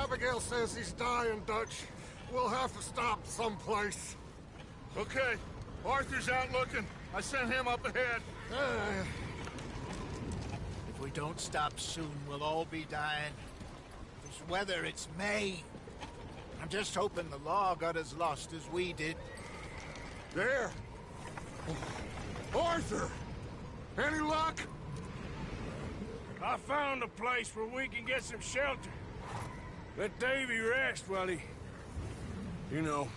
Abigail says he's dying, Dutch. We'll have to stop someplace. Okay. Arthur's out looking. I sent him up ahead. If we don't stop soon, we'll all be dying. This weather, it's May. I'm just hoping the law got as lost as we did. There! Arthur! Any luck? I found a place where we can get some shelter. Let Davy rest while he... You know.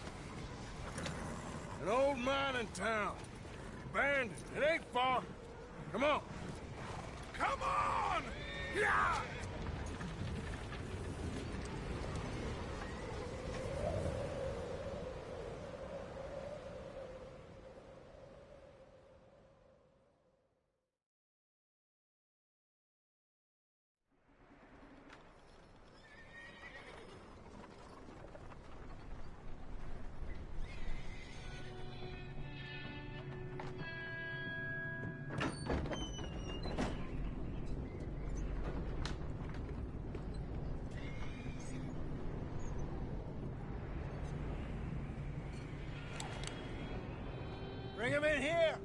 An old mining town. Abandoned. It ain't far. Come on. Come on! Yeah! Bring him in here!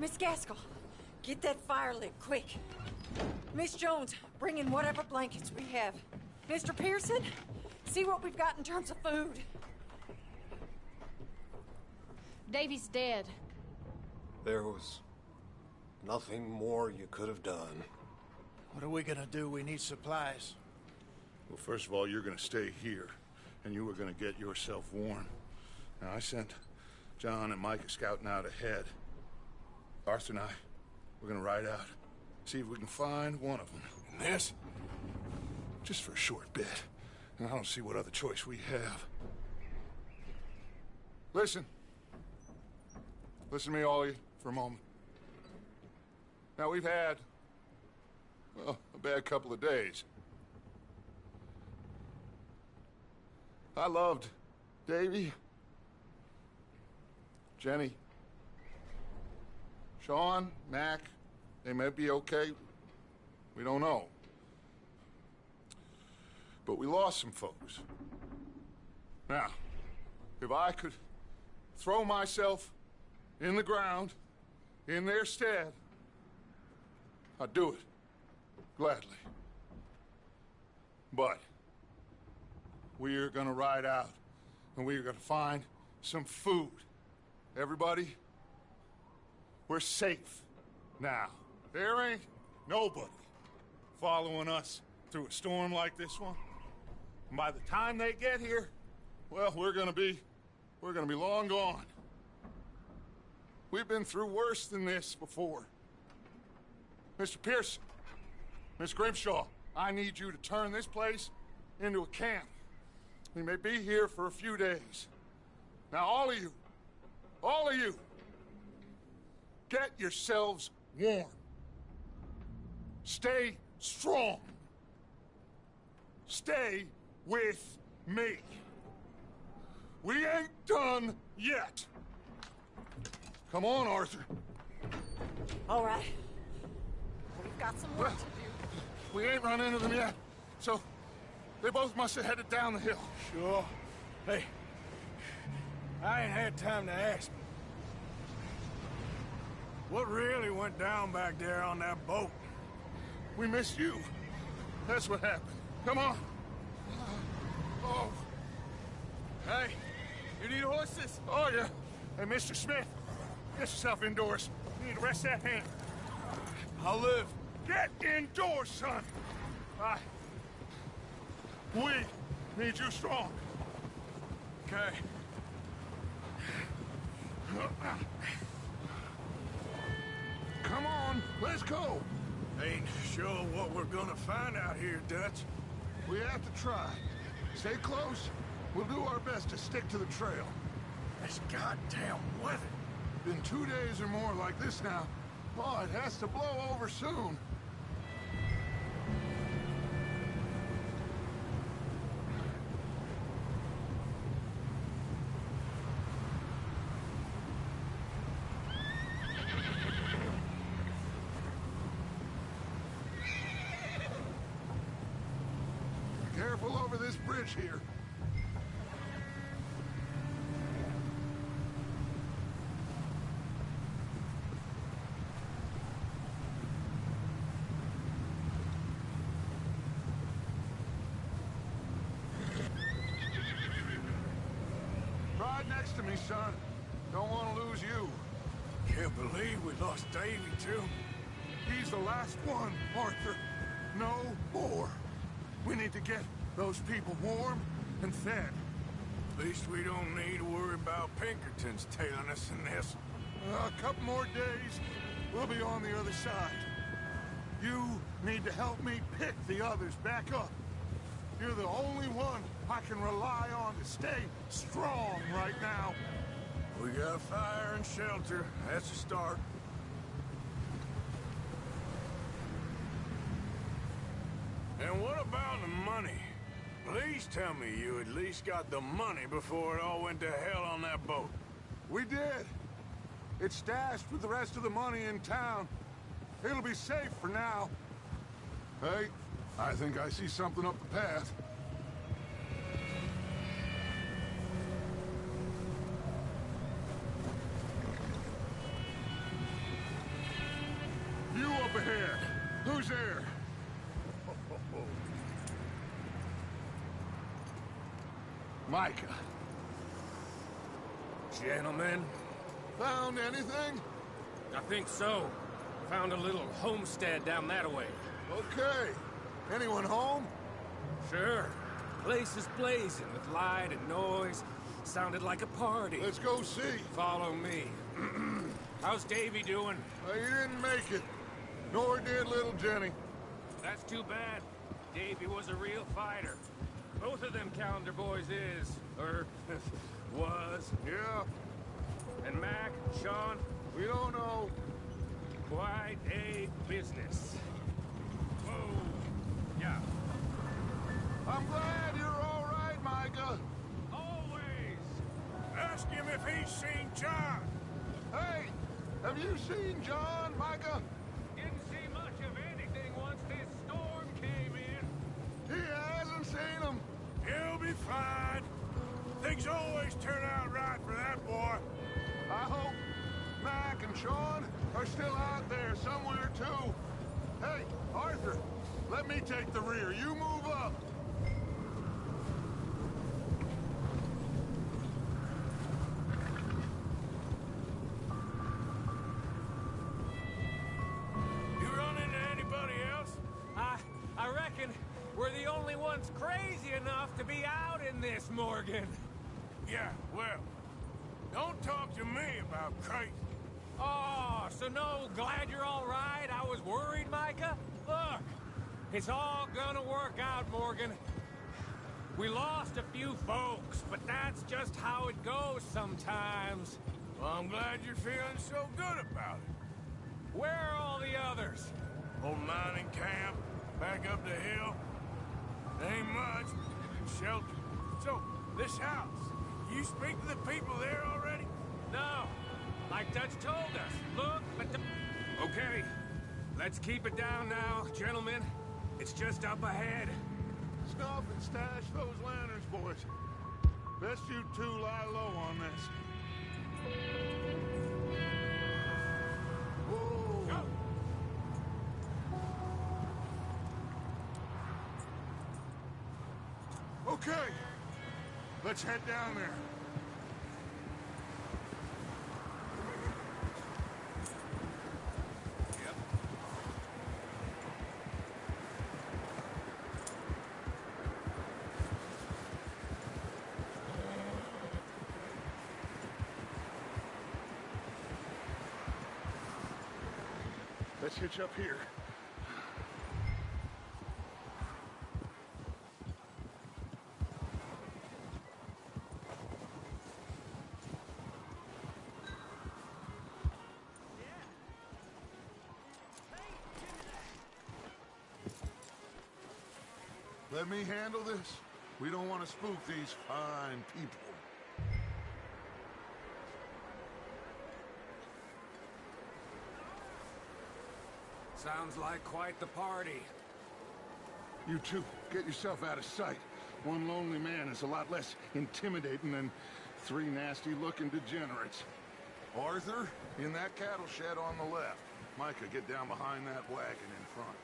Miss Gaskell, get that fire lit, quick. Miss Jones, bring in whatever blankets we have. Mr. Pearson, see what we've got in terms of food. Davy's dead. There was nothing more you could have done. What are we gonna do? We need supplies. Well, first of all, you're gonna stay here, and you were gonna get yourself warm. Now, I sent John and Micah scouting out ahead. Arthur and I, we're gonna ride out, see if we can find one of them. And this, just for a short bit. And I don't see what other choice we have. Listen. Listen to me, all of you, for a moment. Now, we've had, well, a bad couple of days. I loved Davy, Jenny, Sean, Mac. They may be okay. We don't know. But we lost some folks. Now, if I could throw myself in the ground, in their stead, I'd do it, gladly. But we're gonna ride out, and we're gonna find some food. Everybody, we're safe now. There ain't nobody following us through a storm like this one. And by the time they get here, well, we're gonna be long gone. We've been through worse than this before. Mr. Pearson, Miss Grimshaw, I need you to turn this place into a camp. We may be here for a few days. Now, all of you, get yourselves warm. Stay strong. Stay with me. We ain't done yet. Come on, Arthur. All right. We've got some work to do. We ain't run into them yet, so they both must have headed down the hill. Sure. Hey, I ain't had time to ask. What really went down back there on that boat? We missed you. That's what happened. Come on. Oh. Hey, you need horses? Oh, yeah. Hey, Mr. Smith, get yourself indoors. You need to rest that hand. I'll live. Get indoors, son. We need you strong. Okay. Come on, let's go. Ain't sure what we're gonna find out here, Dutch. We have to try. Stay close. We'll do our best to stick to the trail. This goddamn weather. Been 2 days or more like this now. Oh, it has to blow over soon. bridge here. Ride next to me, son. Don't want to lose you. Can't believe we lost Davy, too. He's the last one, Arthur. No more. We need to get those people warm and fed. At least we don't need to worry about Pinkertons tailing us in this. A couple more days, we'll be on the other side. You need to help me pick the others back up. You're the only one I can rely on to stay strong right now. We got fire and shelter. That's a start. And what about the money? Please tell me you at least got the money before it all went to hell on that boat. We did. It's stashed with the rest of the money in town. It'll be safe for now. Hey, I think I see something up the path. You up ahead. Who's there? Micah. Gentlemen, Found anything? I think so. Found a little homestead down that way. Okay. Anyone home? Sure. Place is blazing with light and noise. Sounded like a party. Let's go see. Follow me. How's Davy doing? He didn't make it. Nor did little Jenny. That's too bad. Davy was a real fighter. Both of them calendar boys is, or was. Yeah, And Mac, Sean, we don't know. quite a business. Whoa. Yeah. I'm glad you're all right, Micah. Always. Ask him if he's seen John. Hey, have you seen John, Micah? Didn't see much of anything once this storm came in. He hasn't seen him. He'll be fine. Things always turn out right for that boy. I hope Mac and Sean are still out there somewhere, too. Hey, Arthur, let me take the rear. You move up. You run into anybody else? I reckon we're the only ones crazy enough to be out in this, Morgan. Yeah, well, don't talk to me about crazy. Oh, so no, glad you're all right. I was worried, Micah. Look, it's all gonna work out, Morgan. We lost a few folks, but that's just how it goes sometimes. Well, I'm glad you're feeling so good about it. Where are all the others? Old mining camp, back up the hill. Ain't much, shelter. So, this house, you speak to the people there already? No, like Dutch told us. Look, but the... Okay, let's keep it down now, gentlemen. It's just up ahead. Snuff and stash those lanterns, boys. Best you two lie low on this. Whoa. Go! Okay, let's head down there. Yep. Let's hitch up here. Let me handle this. We don't want to spook these fine people. Sounds like quite the party. You two, get yourself out of sight. One lonely man is a lot less intimidating than three nasty-looking degenerates. Arthur, in that cattle shed on the left. Micah, get down behind that wagon in front.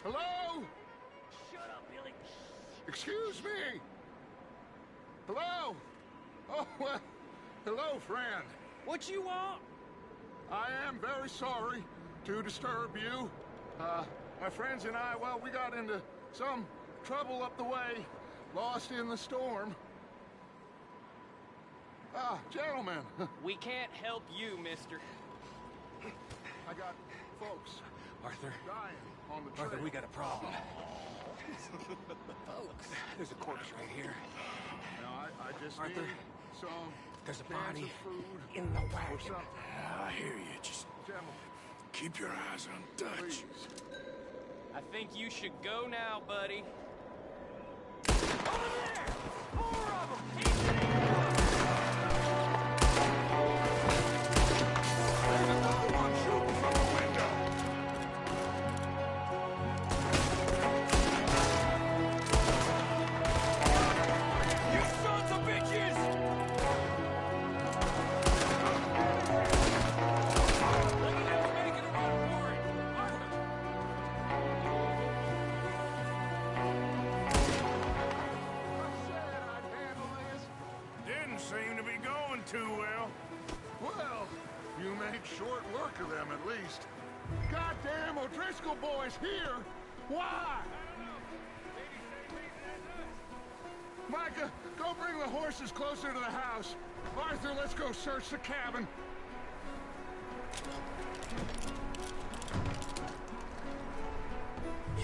Hello? Shut up, Billy. Excuse me? Hello? Oh, well, hello, friend. What you want? I am very sorry to disturb you. My friends and I, well, we got into some trouble up the way, lost in the storm. Gentlemen, We can't help you, mister. I got folks Arthur. dying on the trail. Arthur, we got a problem. Folks. There's a corpse right here. Now, I just Arthur, need some There's a cans body of food in the or wagon. something. I hear you. Just Gentlemen, keep your eyes on Dutch. please. I think you should go now, buddy. You sons of bitches! Look at him making a run for it. Arthur. I said I'd handle this. Didn't seem to be going too well. Well, you made short work of them at least. Goddamn O'Driscoll boys here! Why? Micah, go bring the horses closer to the house. Arthur, let's go search the cabin.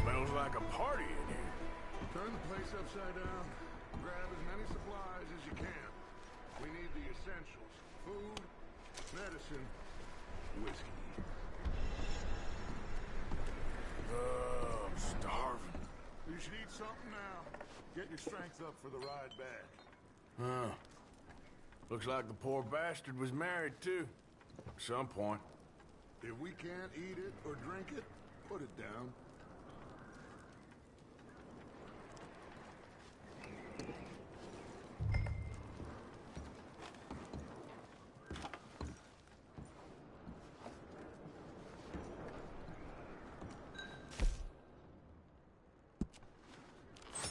Smells like a party in here. Turn the place upside down. Grab as many supplies as you can. We need the essentials. Food, medicine, whiskey. I'm starving. You should eat something now. Get your strength up for the ride back. Huh. Looks like the poor bastard was married, too. At some point. If we can't eat it or drink it, put it down.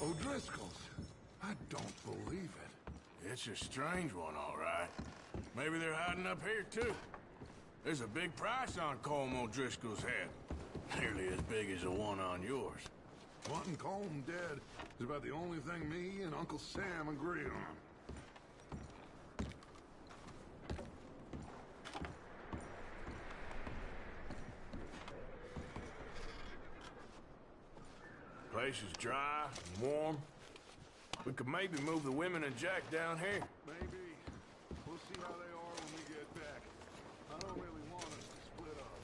O'Driscoll's. I don't believe it. It's a strange one, all right. Maybe they're hiding up here, too. There's a big price on Colm O'Driscoll's head. Nearly as big as the one on yours. Wanting Colm dead is about the only thing me and Uncle Sam agree on. Place is dry and warm. We could maybe move the women and Jack down here. Maybe. We'll see how they are when we get back. I don't really want us to split up.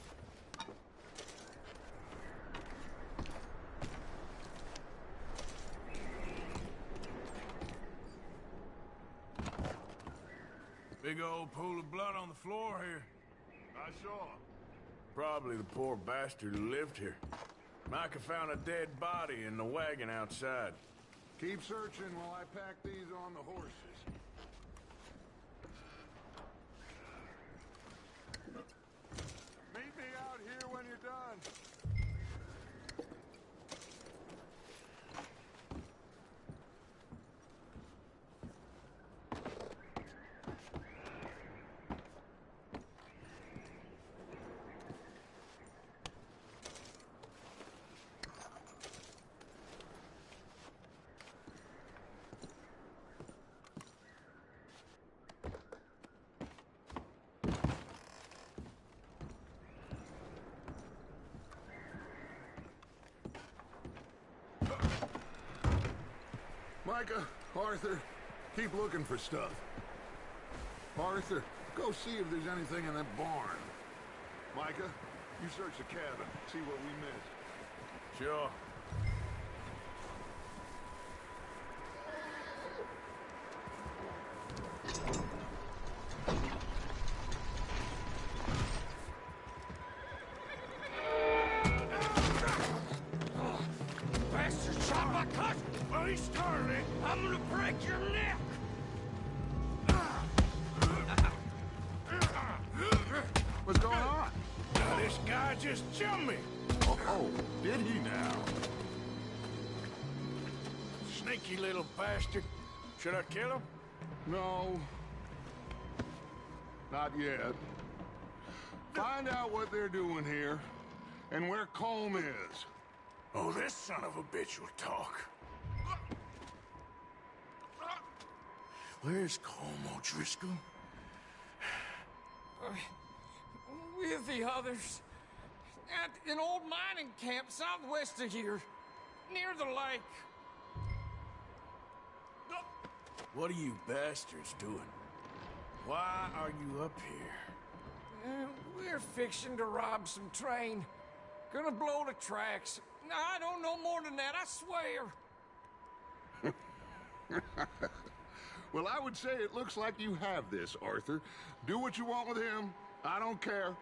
Big old pool of blood on the floor here. I saw. Probably the poor bastard who lived here. Micah found a dead body in the wagon outside. Keep searching while I pack these on the horses. Meet me out here when you're done. Micah, Arthur, keep looking for stuff. Arthur, go see if there's anything in that barn. Micah, you search the cabin, see what we missed. Sure. Bastard shot my cousin! Well, he started it. I'm gonna break your neck! What's going on? This guy just jumped me. Oh, did he now? Sneaky little bastard. Should I kill him? No. Not yet. Find out what they're doing here, and where Colm is. Oh, this son of a bitch will talk. Where's Colm O'Driscoll? With the others. At an old mining camp southwest of here. Near the lake. What are you bastards doing? Why are you up here? We're fixing to rob some train. Gonna blow the tracks. I don't know more than that, I swear. Well, I would say it looks like you have this, Arthur. Do what you want with him. I don't care.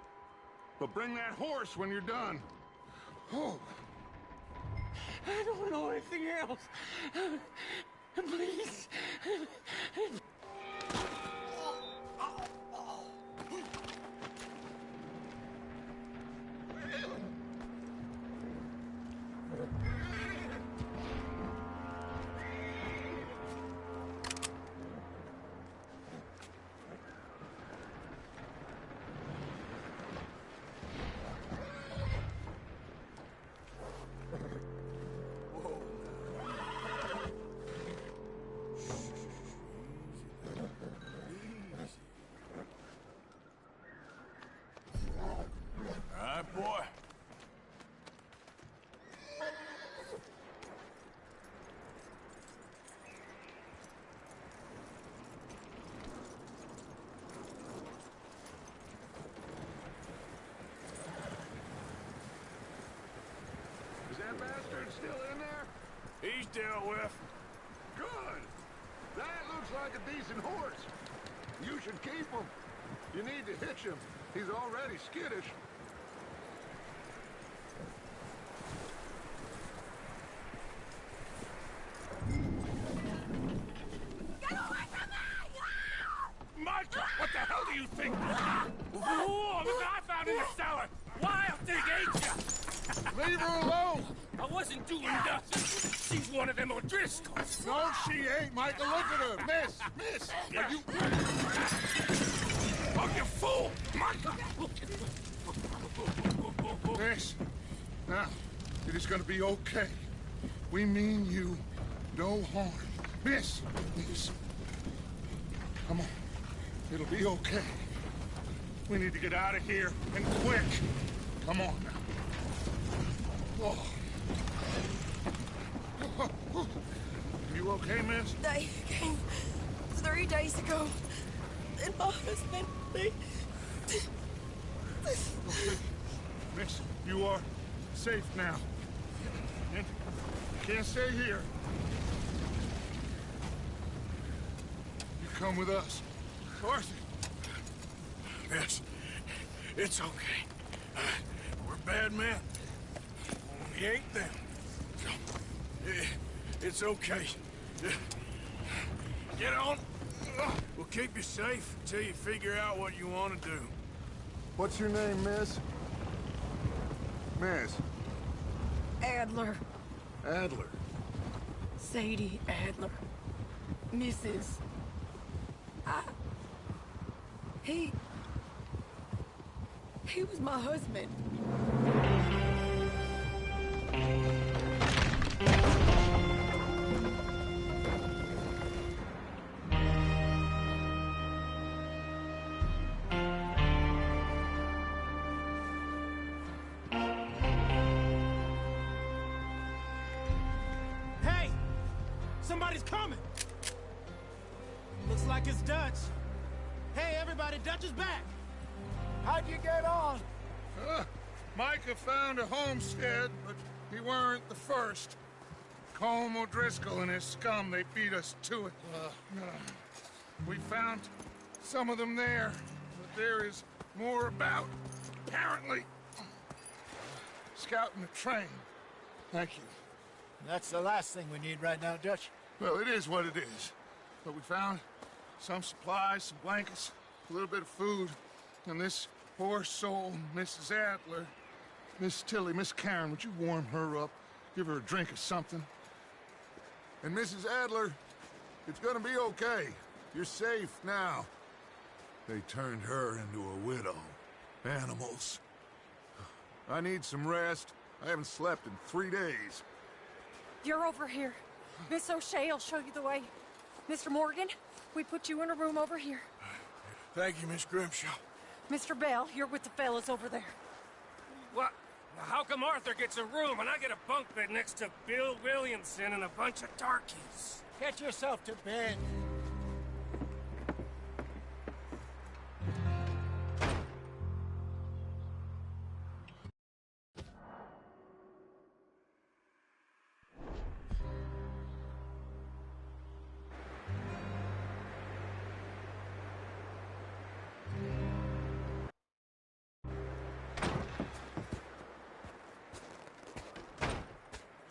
But bring that horse when you're done. Oh. I don't know anything else. Please. Boy. Is that bastard still in there? He's dealt with. Good. That looks like a decent horse. You should keep him. You need to hitch him. He's already skittish. Michael, what the hell do you think? Whoa, look what I found in the cellar. Wild thing, ain't ya? Leave her alone! I wasn't doing nothing. She's one of them O'Driscolls. No, she ain't, Michael. Look at her. Miss, are you... Oh, you fool! Michael! Miss, now, it is gonna be okay. We mean you no harm. Miss, come on. It'll be okay. We need to get out of here, and quick. Come on now. Oh. You okay, miss? They came 3 days ago. And my husband, they... Miss, you are safe now. And you can't stay here. You come with us. Arthur. Yes, it's okay. We're bad men. We ain't them. It's okay. Get on. We'll keep you safe until you figure out what you want to do. What's your name, miss? Miss. Adler. Adler. Sadie Adler. Mrs. He was my husband. Hey! Somebody's coming! Looks like it's Dutch. Hey, everybody, Dutch is back! How'd you get on? Micah found a homestead, but he weren't the first. Colm O'Driscoll and his scum, they beat us to it. We found some of them there, but there is more about, apparently. Scouting the train. Thank you. That's the last thing we need right now, Dutch. Well, it is what it is. But we found some supplies, some blankets, a little bit of food, and this poor soul, Mrs. Adler, Miss Tilly, Miss Karen, would you warm her up? Give her a drink or something? And Mrs. Adler, it's gonna be okay. You're safe now. They turned her into a widow. Animals. I need some rest. I haven't slept in 3 days. You're over here. Miss O'Shea will show you the way. Mr. Morgan, we put you in a room over here. Thank you, Miss Grimshaw. Mr. Bell, you're with the fellas over there. What? How come Arthur gets a room and I get a bunk bed next to Bill Williamson and a bunch of darkies? Get yourself to bed.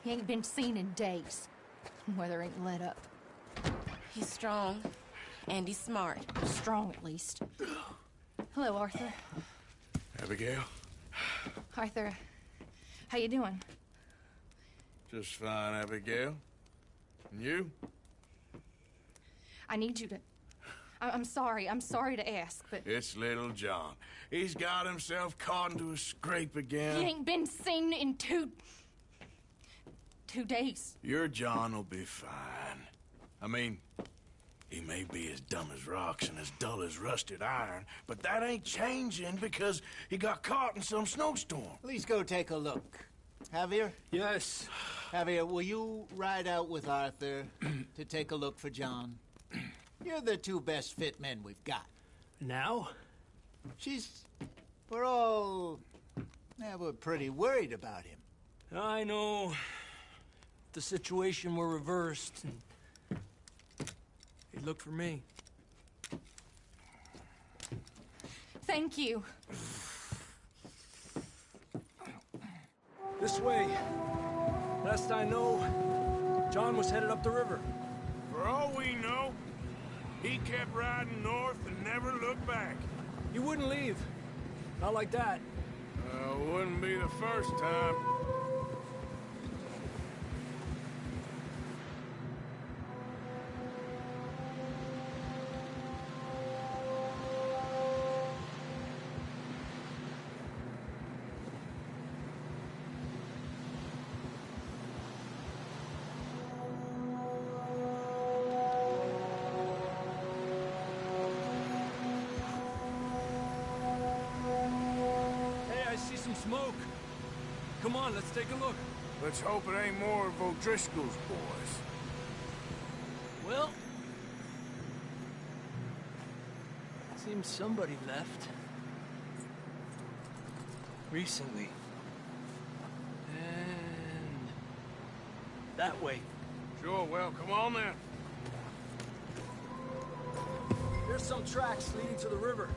He ain't been seen in days. Weather ain't let up. He's strong, and he's smart. Strong, at least. Hello, Arthur. Abigail? Arthur, how you doing? Just fine, Abigail. And you? I need you to... I'm sorry to ask, but... It's little John. He's got himself caught into a scrape again. He ain't been seen in 2 days. Your John will be fine. I mean, he may be as dumb as rocks and as dull as rusted iron, but that ain't changing because he got caught in some snowstorm. Please go take a look. Javier? Yes. Javier, will you ride out with Arthur to take a look for John? You're the 2 best fit men we've got. Now? We're pretty worried about him. I know. The situation were reversed, and he looked for me. Thank you. This way. Last I know, John was headed up the river. For all we know, he kept riding north and never looked back. He wouldn't leave. Not like that. Wouldn't be the first time. Smoke. Come on, let's take a look. Let's hope it ain't more of O'Driscoll's boys. Well, seems somebody left. Recently. And that way. Sure, well, come on then. There's some tracks leading to the river.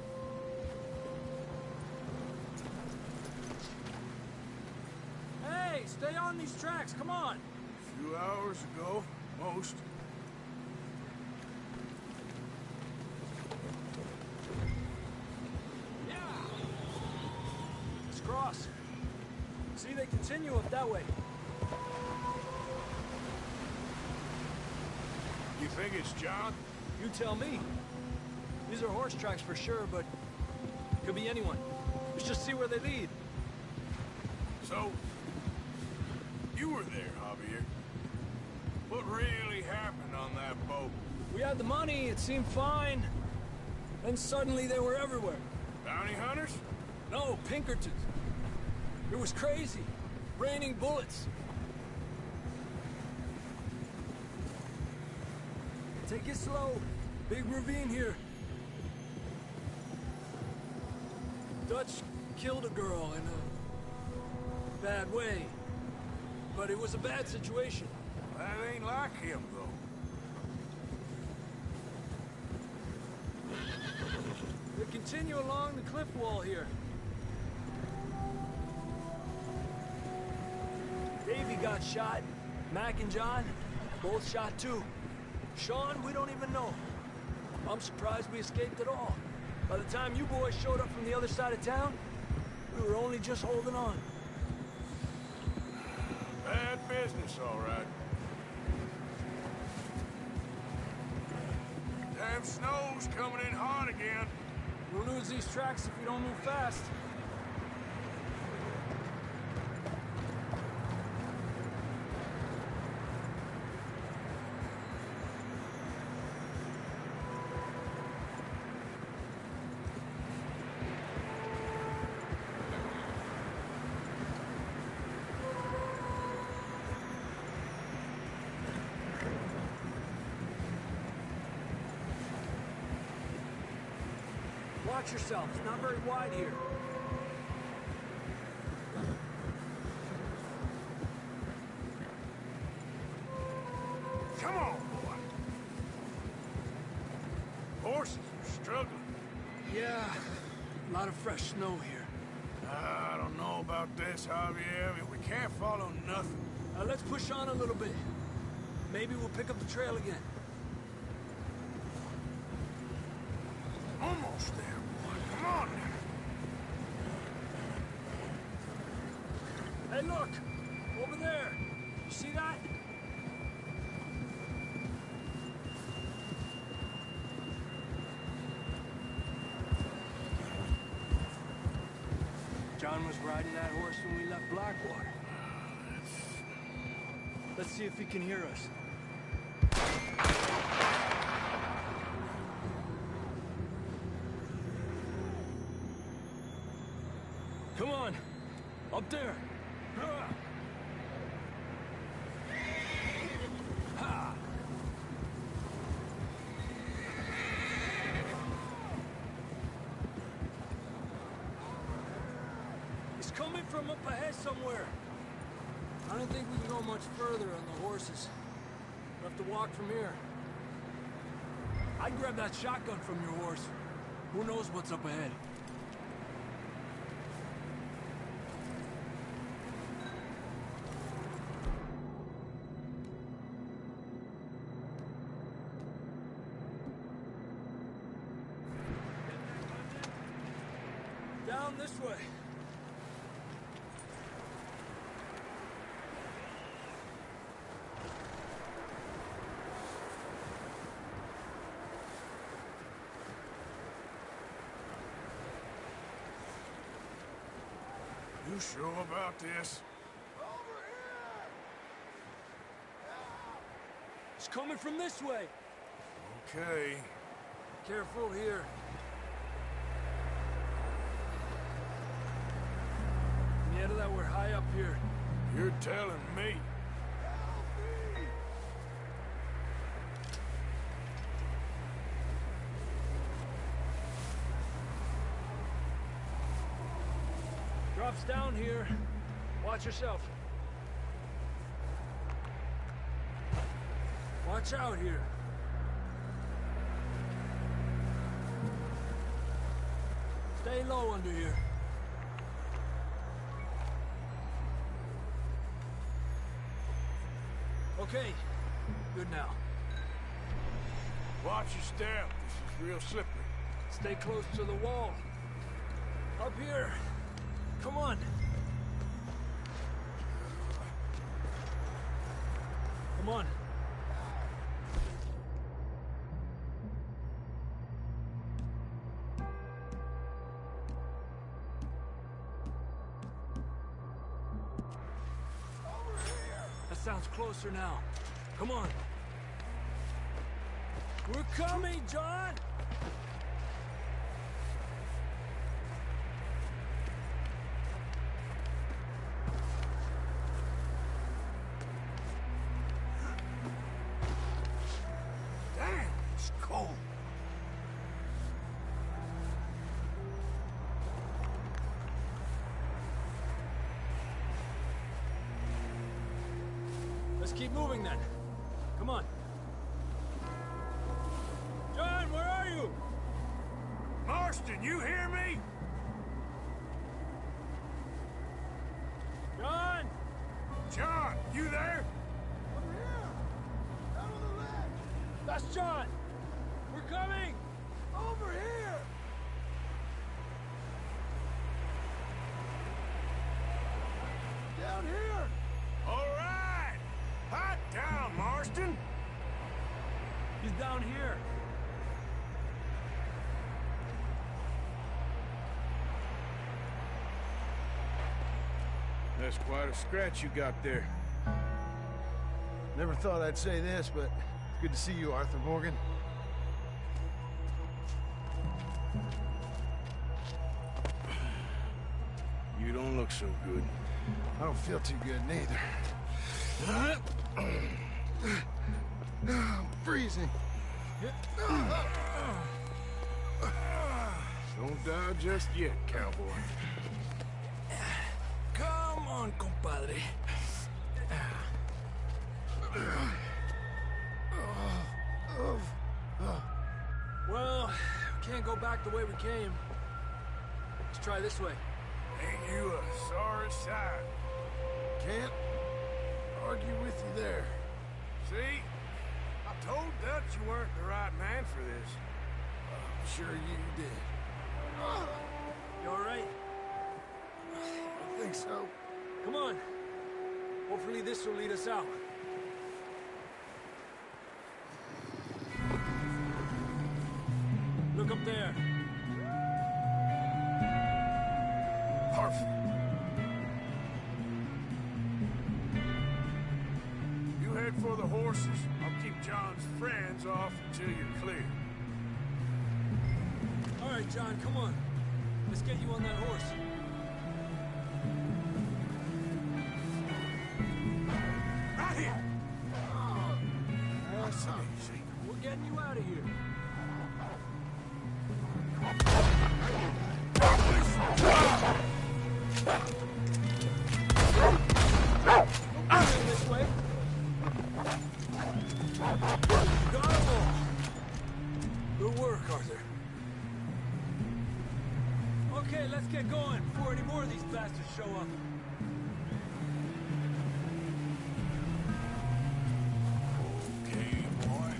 Hey, stay on these tracks, come on! A few hours ago, most. Yeah! Let's cross. See, they continue up that way. You think it's John? You tell me. These are horse tracks for sure, but could be anyone. Let's just see where they lead. So, you were there, Javier. What really happened on that boat? We had the money, it seemed fine. Then suddenly they were everywhere. Bounty hunters? No, Pinkertons. It was crazy. Raining bullets. Take it slow. Big ravine here. Dutch killed a girl in a bad way. but it was a bad situation. That ain't like him, though. They continue along the cliff wall here. Davey got shot. Mac and John, both shot too. Sean, we don't even know. I'm surprised we escaped at all. By the time you boys showed up from the other side of town, we were only just holding on. Bad business, all right. Damn snow's coming in hard again. We'll lose these tracks if we don't move fast. Watch yourself. It's not very wide here. Come on, boy. Horses are struggling. Yeah, a lot of fresh snow here. I don't know about this, Javier. We can't follow nothing. Let's push on a little bit. Maybe we'll pick up the trail again. Almost there, boy. Come on now. Hey, look! Over there! You see that? John was riding that horse when we left Blackwater. Let's see if he can hear us. Come on! Up there! Ha! He's coming from up ahead somewhere. I don't think we can go much further on the horses. We'll have to walk from here. I'd grab that shotgun from your horse. Who knows what's up ahead? Down this way. You sure about this? It's coming from this way. Okay. Careful here. Yeah, that we're high up here. You're telling me. Drops down here. Watch yourself. Watch out here. Stay low under here. Okay, good now. Watch your step. This is real slippery. Stay close to the wall. Up here. Come on. Come on. That sounds closer now. Come on. We're coming, John! Damn, it's cold. Let's keep moving then. Come on. John, where are you? Marston, you hear me? John! John, you there? Over here! Down on the ledge! That's John! We're coming! Over here! Down here! All right! Hot down, Marston! He's down here. That's quite a scratch you got there. Never thought I'd say this, but it's good to see you, Arthur Morgan. You don't look so good. I don't feel too good, neither. I'm freezing. Don't die just yet, cowboy. Come on, compadre. Well, we can't go back the way we came. Let's try this way. Ain't you a sorry sight? Can't argue with you there. See? I told Dutch you weren't the right man for this. I'm sure you did. You all right? I think so. Come on. Hopefully this will lead us out. Look up there. Perfect. You head for the horses. I'll keep John's friends off until you're clear. All right, John, come on. Let's get you on that horse. Right here! Nice and easy. We're getting you out of here. This way. Got 'em all. Good work, Arthur. Okay, let's get going before any more of these bastards show up. Okay, boy.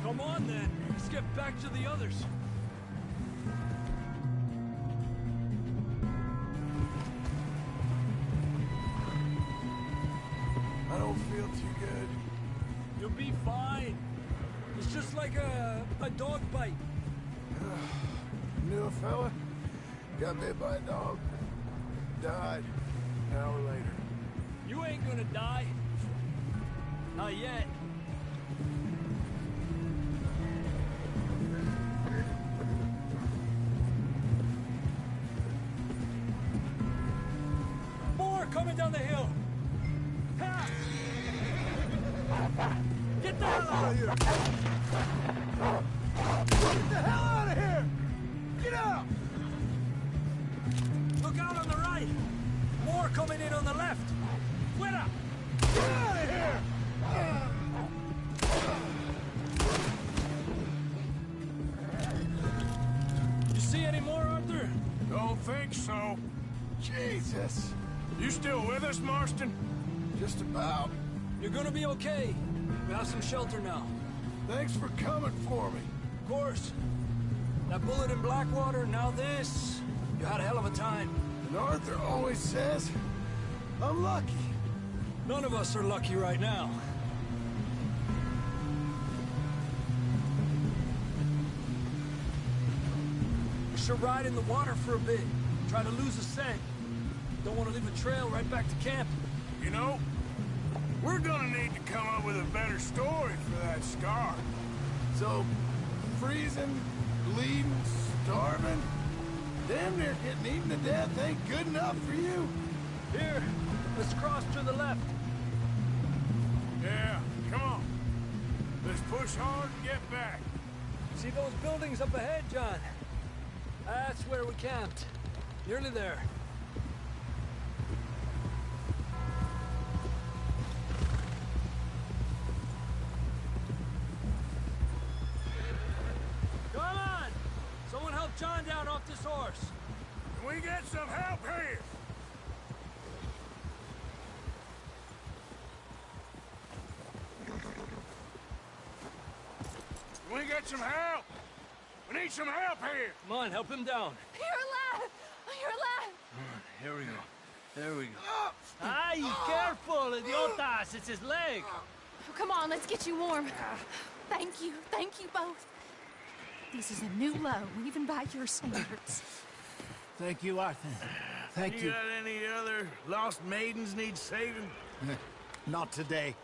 Come on, then. Let's get back to the others. I don't feel too good. You'll be fine. It's just like a dog bite. Knew a fella? Got bit by a dog. Died an hour later. You ain't gonna die. Not yet. More coming down the hill. Ha! Get the hell out of here! Get the hell out of here! Get out! Look out on the right! More coming in on the left! Fuera! Get out of here! You see any more, Arthur? Don't think so. Jesus! You still with us, Marston? Just about. You're gonna be okay. We have some shelter now. Thanks for coming for me. Of course. That bullet in Blackwater, now this. You had a hell of a time. And Arthur always says, I'm lucky. None of us are lucky right now. We should ride in the water for a bit. Try to lose a scent. Don't want to leave a trail right back to camp. You know, we're gonna need to come up with a better story for that scar. So, freezing, bleeding, starving, damn near getting eaten to death ain't good enough for you. Here, let's cross to the left. Yeah, come on. Let's push hard and get back. See those buildings up ahead, John? That's where we camped. Nearly there. Come on! Someone help John down off this horse. Can we get some help here? Can we get some help? We need some help here. Come on, help him down. You're alive! You're alive! Here we go. There we go. Ay, careful, idiotas! It's his leg. Oh, come on, let's get you warm. Thank you both. This is a new low, even by your standards. Thank you, Arthur. Thank you. You got any other lost maidens need saving? Not today.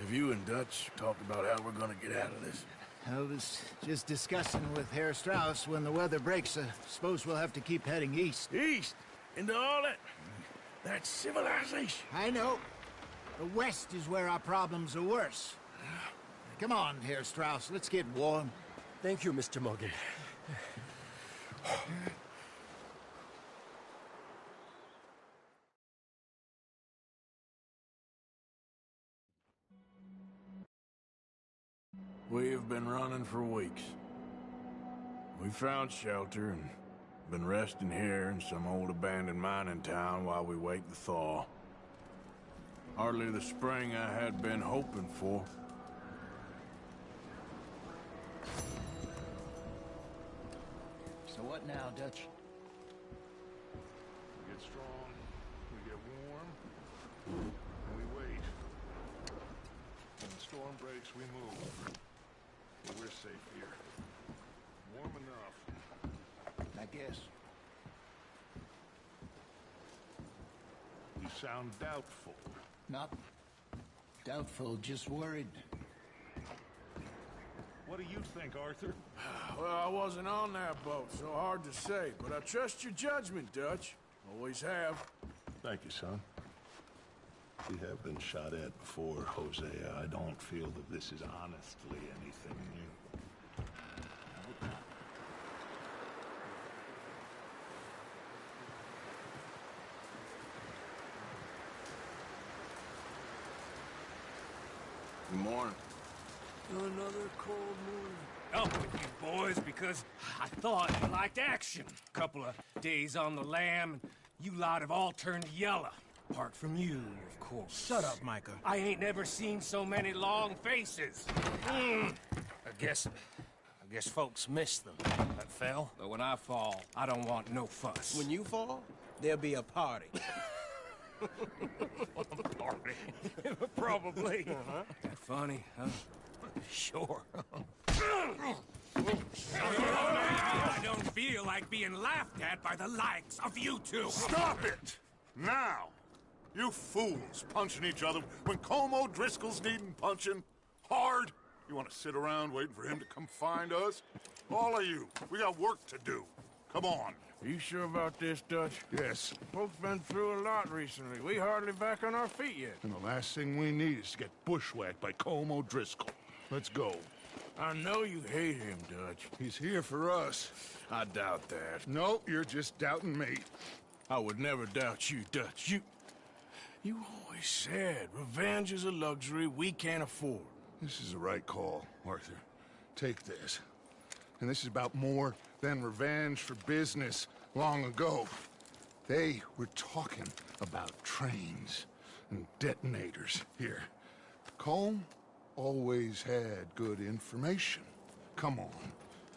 Have you and Dutch talked about how we're gonna get out of this? I was just discussing with Herr Strauss when the weather breaks. Suppose we'll have to keep heading east. East? Into all that... That's civilization. I know. The west is where our problems are worse. Come on, Herr Strauss. Let's get warm. Thank you, Mr. Morgan. We have been running for weeks. We found shelter and been resting here in some old abandoned mining town while we wait the thaw. Hardly the spring I had been hoping for. So what now, Dutch? We get strong, we get warm, and we wait. When the storm breaks, we move. But we're safe here. Warm enough. I guess. You sound doubtful. Not doubtful, just worried. What do you think, Arthur? Well, I wasn't on that boat, so hard to say. But I trust your judgment, Dutch. Always have. Thank you, son. We have been shot at before, Hosea. I don't feel that this is honestly anything new. Good morning. Another cold morning. Up with you boys because I thought you liked action. Couple of days on the lam, and you lot have all turned yellow. Apart from you, of course. Shut up, Micah. I ain't never seen so many long faces. I guess folks miss them. That fell. But when I fall, I don't want no fuss. When you fall, there'll be a party. Party? Probably. That funny, huh? Sure. I don't feel like being laughed at by the likes of you two. Stop it! Now! You fools punching each other when Como Driscoll's needing punching. Hard! You want to sit around waiting for him to come find us? All of you, we got work to do. Come on. Are you sure about this, Dutch? Yes. Folks been through a lot recently. We hardly back on our feet yet. And the last thing we need is to get bushwhacked by Como Driscoll. Let's go. I know you hate him, Dutch. He's here for us. I doubt that. No, you're just doubting me. I would never doubt you, Dutch. You always said revenge is a luxury we can't afford. This is the right call, Arthur. Take this. And this is about more than revenge for business long ago. They were talking about trains and detonators here. Colm always had good information. Come on.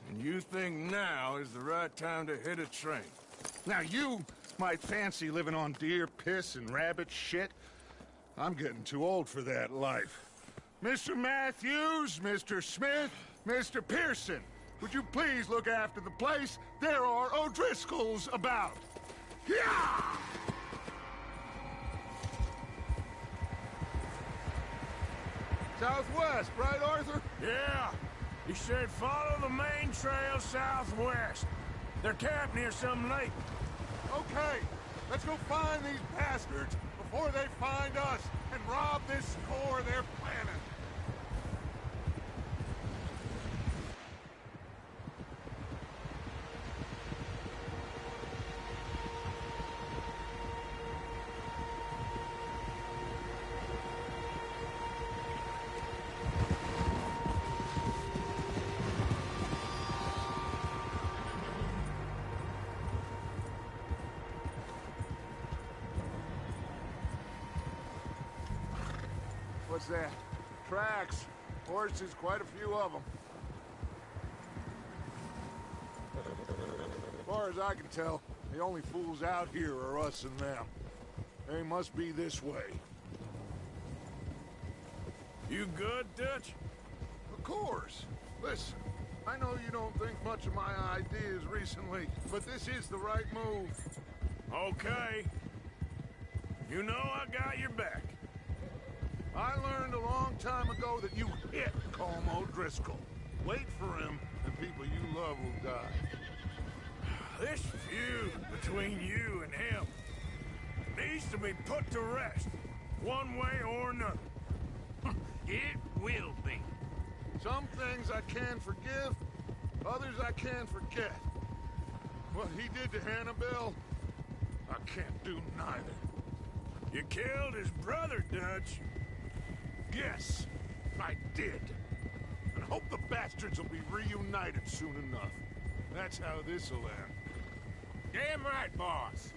And you think now is the right time to hit a train? Now you might fancy living on deer piss and rabbit shit. I'm getting too old for that life. Mr. Matthews, Mr. Smith, Mr. Pearson, would you please look after the place? There are O'Driscolls about. Yeah! Southwest, right, Arthur? Yeah. He said follow the main trail southwest. They're camped near some lake. Okay, let's go find these bastards before they find us and rob this core they're planning. What's that? Tracks. Horses, quite a few of them. As far as I can tell, the only fools out here are us and them. They must be this way. You good, Dutch? Of course. Listen, I know you don't think much of my ideas recently, but this is the right move. Okay. You know I got your back. I learned a long time ago that you hit Colm O'Driscoll. Wait for him, and people you love will die. This feud between you and him needs to be put to rest, one way or another. It will be. Some things I can forgive, others I can forget. What he did to Annabelle, I can't do neither. You killed his brother, Dutch. Yes, I did. And hope the bastards will be reunited soon enough. That's how this'll end. Damn right, boss.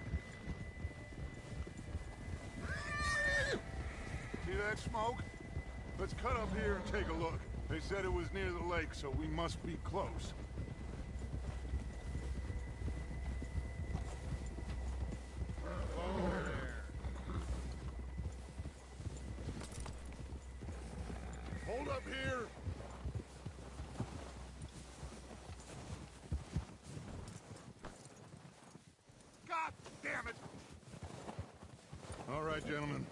See that smoke? Let's cut up here and take a look. They said it was near the lake, so we must be close. Hold up here! God damn it! All right, gentlemen.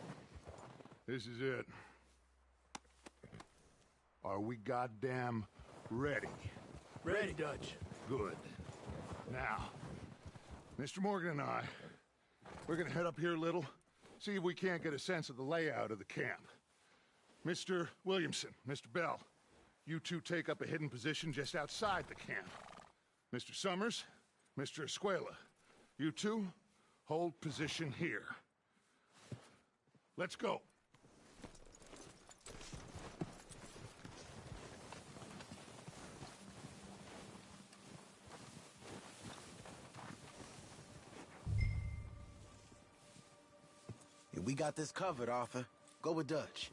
This is it. Are we goddamn ready? Ready, Dutch. Good. Now, Mr. Morgan and I, we're gonna head up here a little, see if we can't get a sense of the layout of the camp. Mr. Williamson, Mr. Bell, you two take up a hidden position just outside the camp. Mr. Summers, Mr. Escuela, you two hold position here. Let's go. We got this covered, Arthur. Go with Dutch.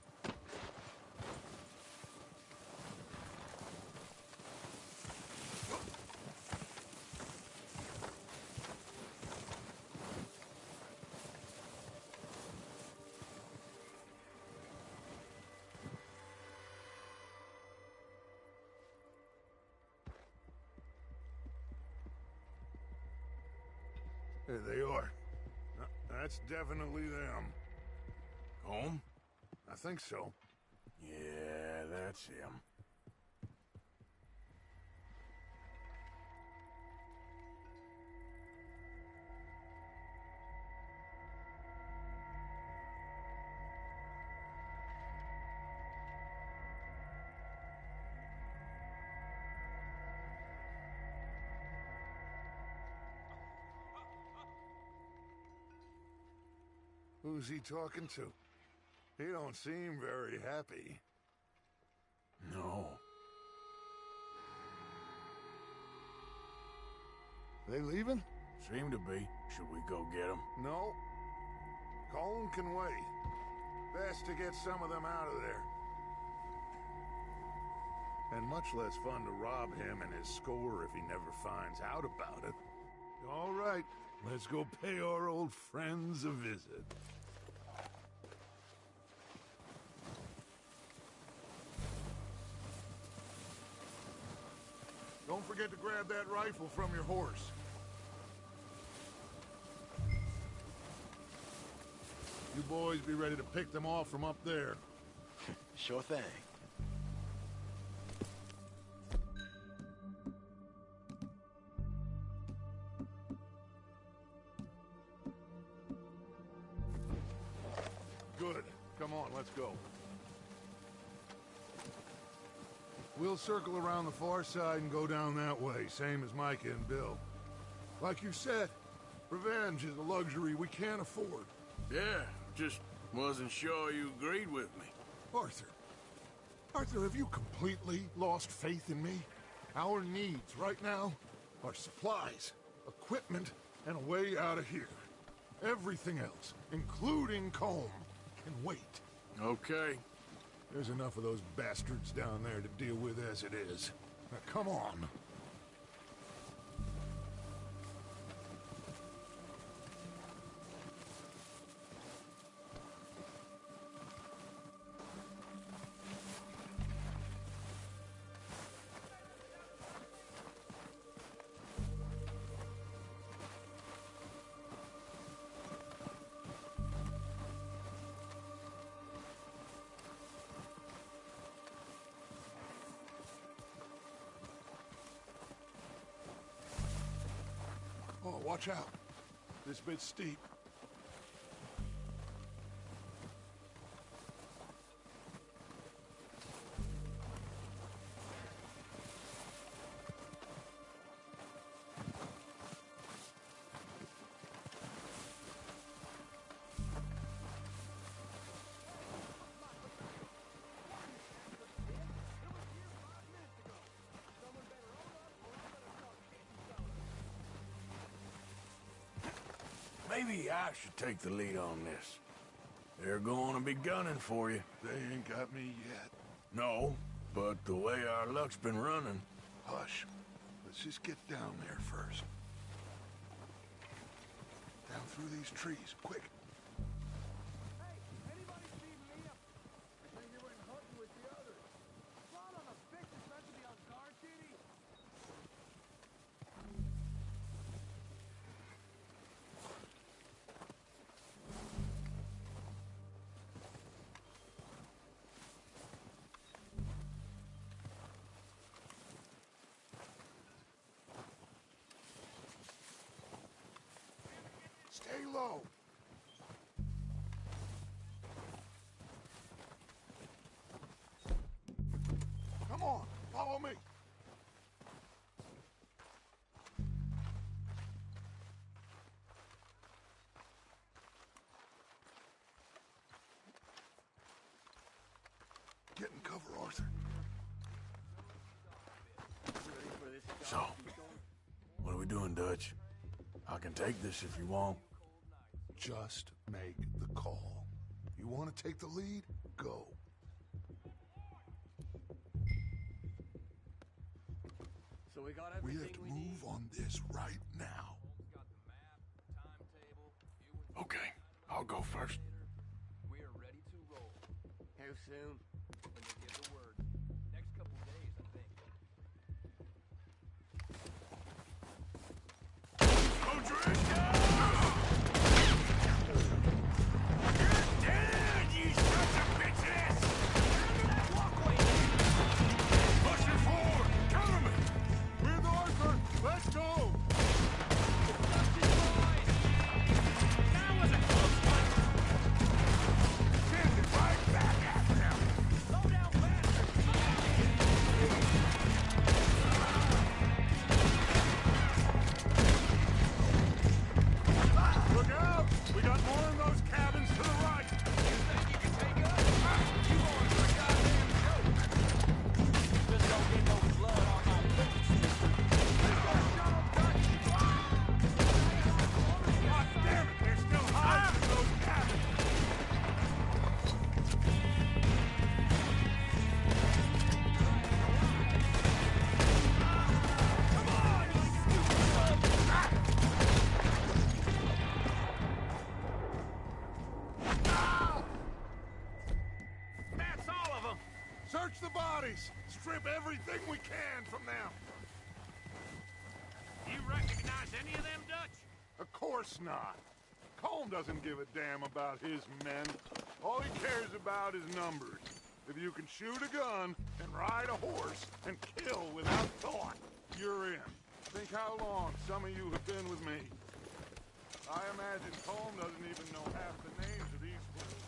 There they are. That's definitely them. Home? I think so. Yeah, that's him. Who's he talking to? He don't seem very happy. No. They leaving? Seem to be. Should we go get them? No. Colm can wait. Best to get some of them out of there. And much less fun to rob him and his score if he never finds out about it. All right, let's go pay our old friends a visit. Don't forget to grab that rifle from your horse. You boys be ready to pick them off from up there. Sure thing. let's go. We'll circle around the far side and go down that way, same as Micah and Bill. Like you said, revenge is a luxury we can't afford. Yeah, just wasn't sure you agreed with me. Arthur. Arthur, have you completely lost faith in me? Our needs right now are supplies, equipment, and a way out of here. Everything else, including Colm, can wait. Okay. There's enough of those bastards down there to deal with as it is. Now, come on. Oh, watch out. This bit's steep. Maybe I should take the lead on this. They're going to be gunning for you. They ain't got me yet. No, but the way our luck's been running... Hush. Let's just get down there first. Down through these trees, quick. Hey, anybody see Liam? I think he went hunting with the others. Son of a bitch is meant to be on guard duty. Stay low. Come on, follow me. Get in cover, Arthur. So, what are we doing, Dutch? I can take this if you want. Just make the call. You want to take the lead? Go. So we got We everything have to move on this right now. Okay, I'll go first. We are ready to roll. How soon? When they give the word. Next couple days, I think. Let's go! Look out! We got more in those cabins to the right! You think you can take us? You going for a goddamn joke? Just don't get no blood on my boots. God damn it! They're still hiding in those cabins! That's all of them. Search the bodies! Strip everything we can from them! You recognize any of them, Dutch? Of course not. Colm doesn't give a damn about his men. All he cares about is numbers. If you can shoot a gun and ride a horse and kill without thought, you're in. Think how long some of you have been with me. I imagine Colm doesn't even know half the names of these fools.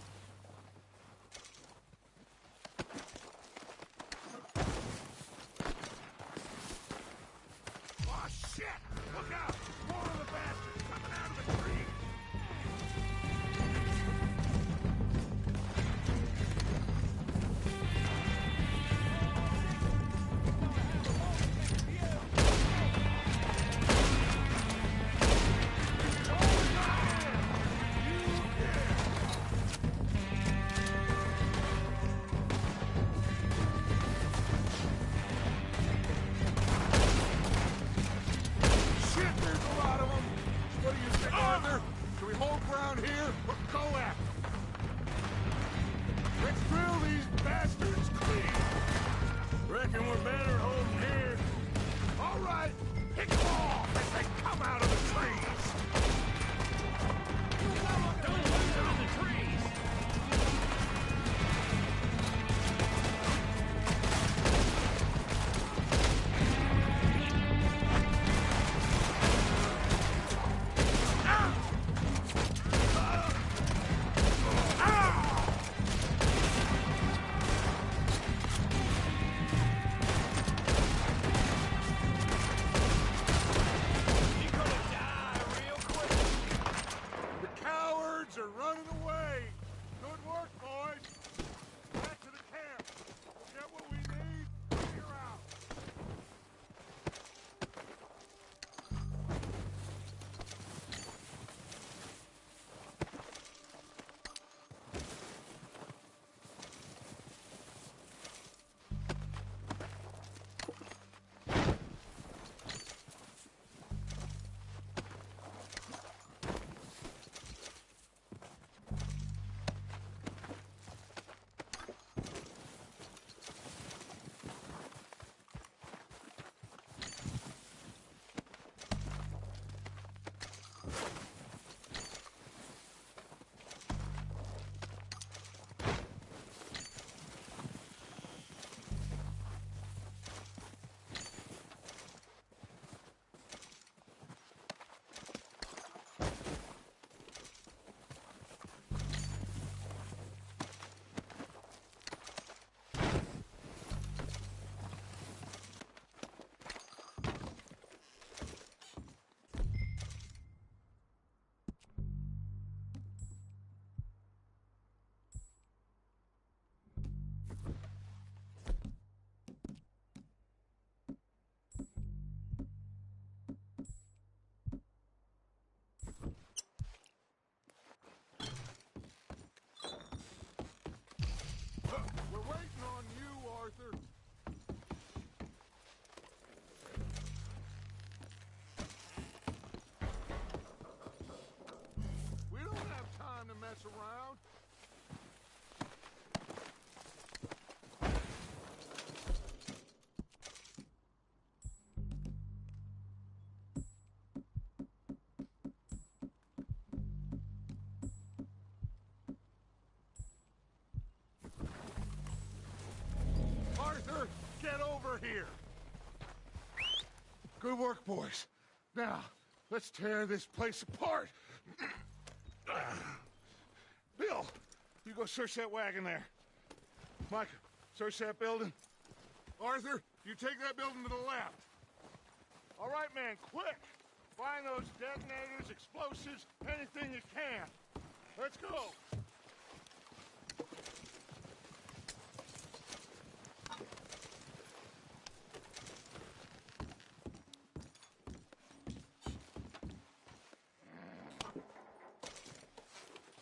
We're waiting on you, Arthur. We don't have time to mess around. Arthur, get over here! Good work, boys. Now, let's tear this place apart. Bill, you go search that wagon there. Mike, search that building. Arthur, you take that building to the left. All right, man, quick! Find those detonators, explosives, anything you can. Let's go!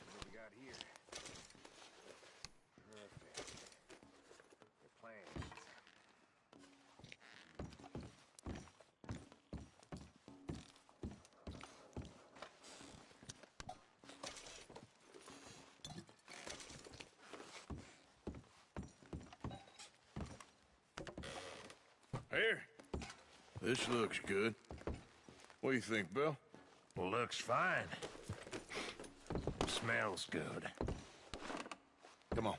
What we got here? Perfect. The plans. Here. This looks good. What do you think, Bill? Looks fine. Smells good. Come on.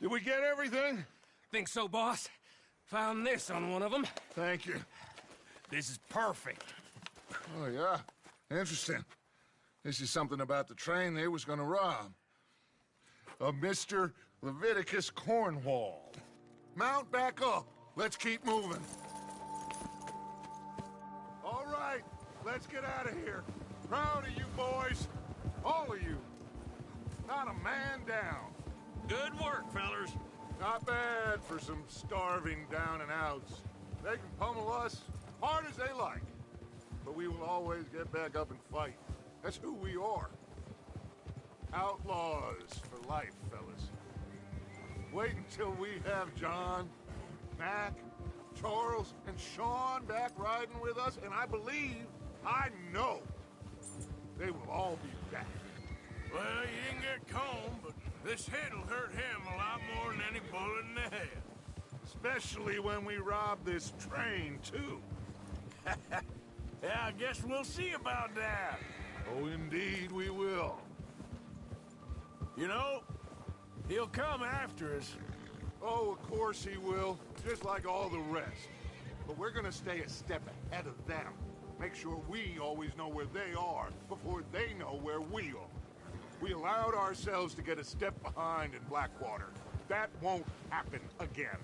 Did we get everything? Think so, boss? Found this on one of them. Thank you. This is perfect. Oh, yeah? Interesting. This is something about the train they was gonna rob. Of Mr. Leviticus Cornwall. Mount back up. Let's keep moving. All right, let's get out of here. Proud of you boys. All of you. Not a man down. Good work, fellers. Not bad for some starving down and outs. They can pummel us hard as they like. But we will always get back up and fight. That's who we are. Outlaws for life, fellas. Wait until we have John, Mac, Charles, and Sean back riding with us, and I believe, I know, they will all be back. Well, you didn't get Combe, but this hit'll hurt him a lot more than any bullet in the head. Especially when we rob this train, too. Yeah, I guess we'll see about that. Oh, indeed we will. You know, he'll come after us. Oh, of course he will, just like all the rest. But we're gonna stay a step ahead of them. Make sure we always know where they are before they know where we are. We allowed ourselves to get a step behind in Blackwater. That won't happen again.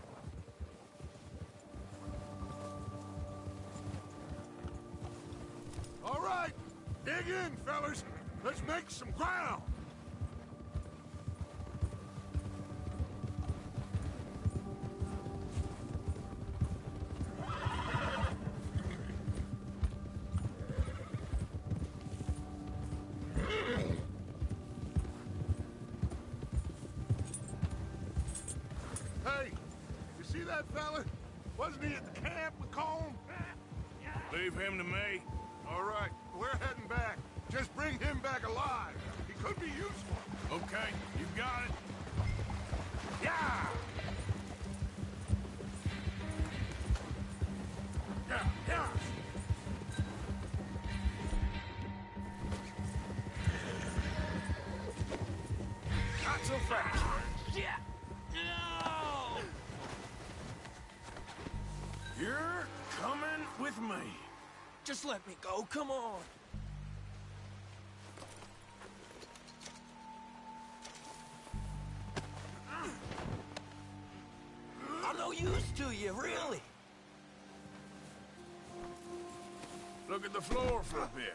All right, dig in, fellas. Let's make some ground. Hey, you see that fella? Wasn't he at the camp with Combe? Leave him to me. All right, we're heading back. Just bring him back alive. He could be useful. Okay, you got it. Yeah! Yeah, yeah. so fast. Shit! No! You're coming with me. Just let me go, come on. I'm no use to you, really. Look at the floor for a bit.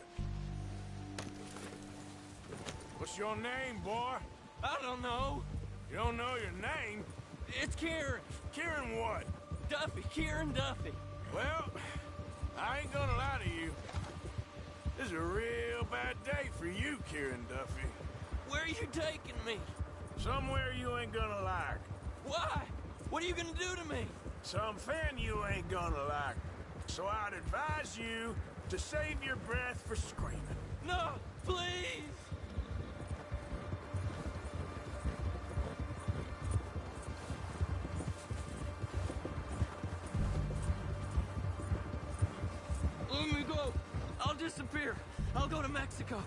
What's your name, boy? I don't know. You don't know your name? It's Kieran. Kieran what? Duffy, Kieran Duffy. Well, I ain't gonna lie to you. This is a real bad day for you, Kieran Duffy. Where are you taking me? Somewhere you ain't gonna like. Why? What are you gonna do to me? Something you ain't gonna like. So I'd advise you to save your breath for screaming. No, please! Let me go. I'll disappear. I'll go to Mexico.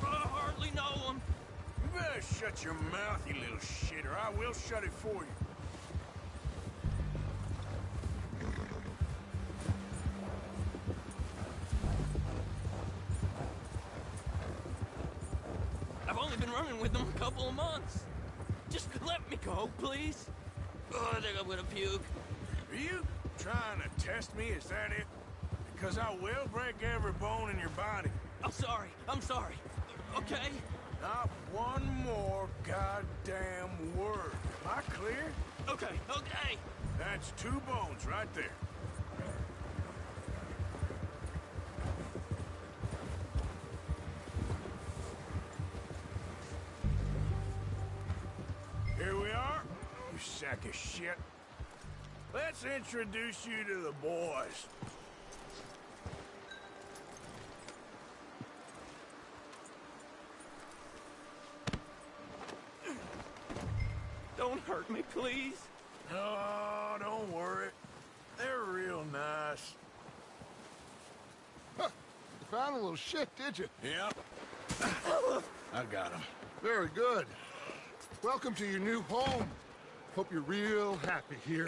I hardly know him. You better shut your mouth, you little shit, or I will shut it for you. I've only been running with them a couple of months. Just let me go, please. Oh, I think I'm gonna puke. Are you trying to test me? Is that it? Because I will break every bone in your body. I'm sorry. I'm sorry. Okay? Not one more goddamn word. Am I clear? Okay, okay. That's 2 bones right there. Here we are, you sack of shit. Let's introduce you to the boys. Don't hurt me, please. No, don't worry. They're real nice. Huh. You found a little shit, did you? Yep. I got him. Very good. Welcome to your new home. Hope you're real happy here.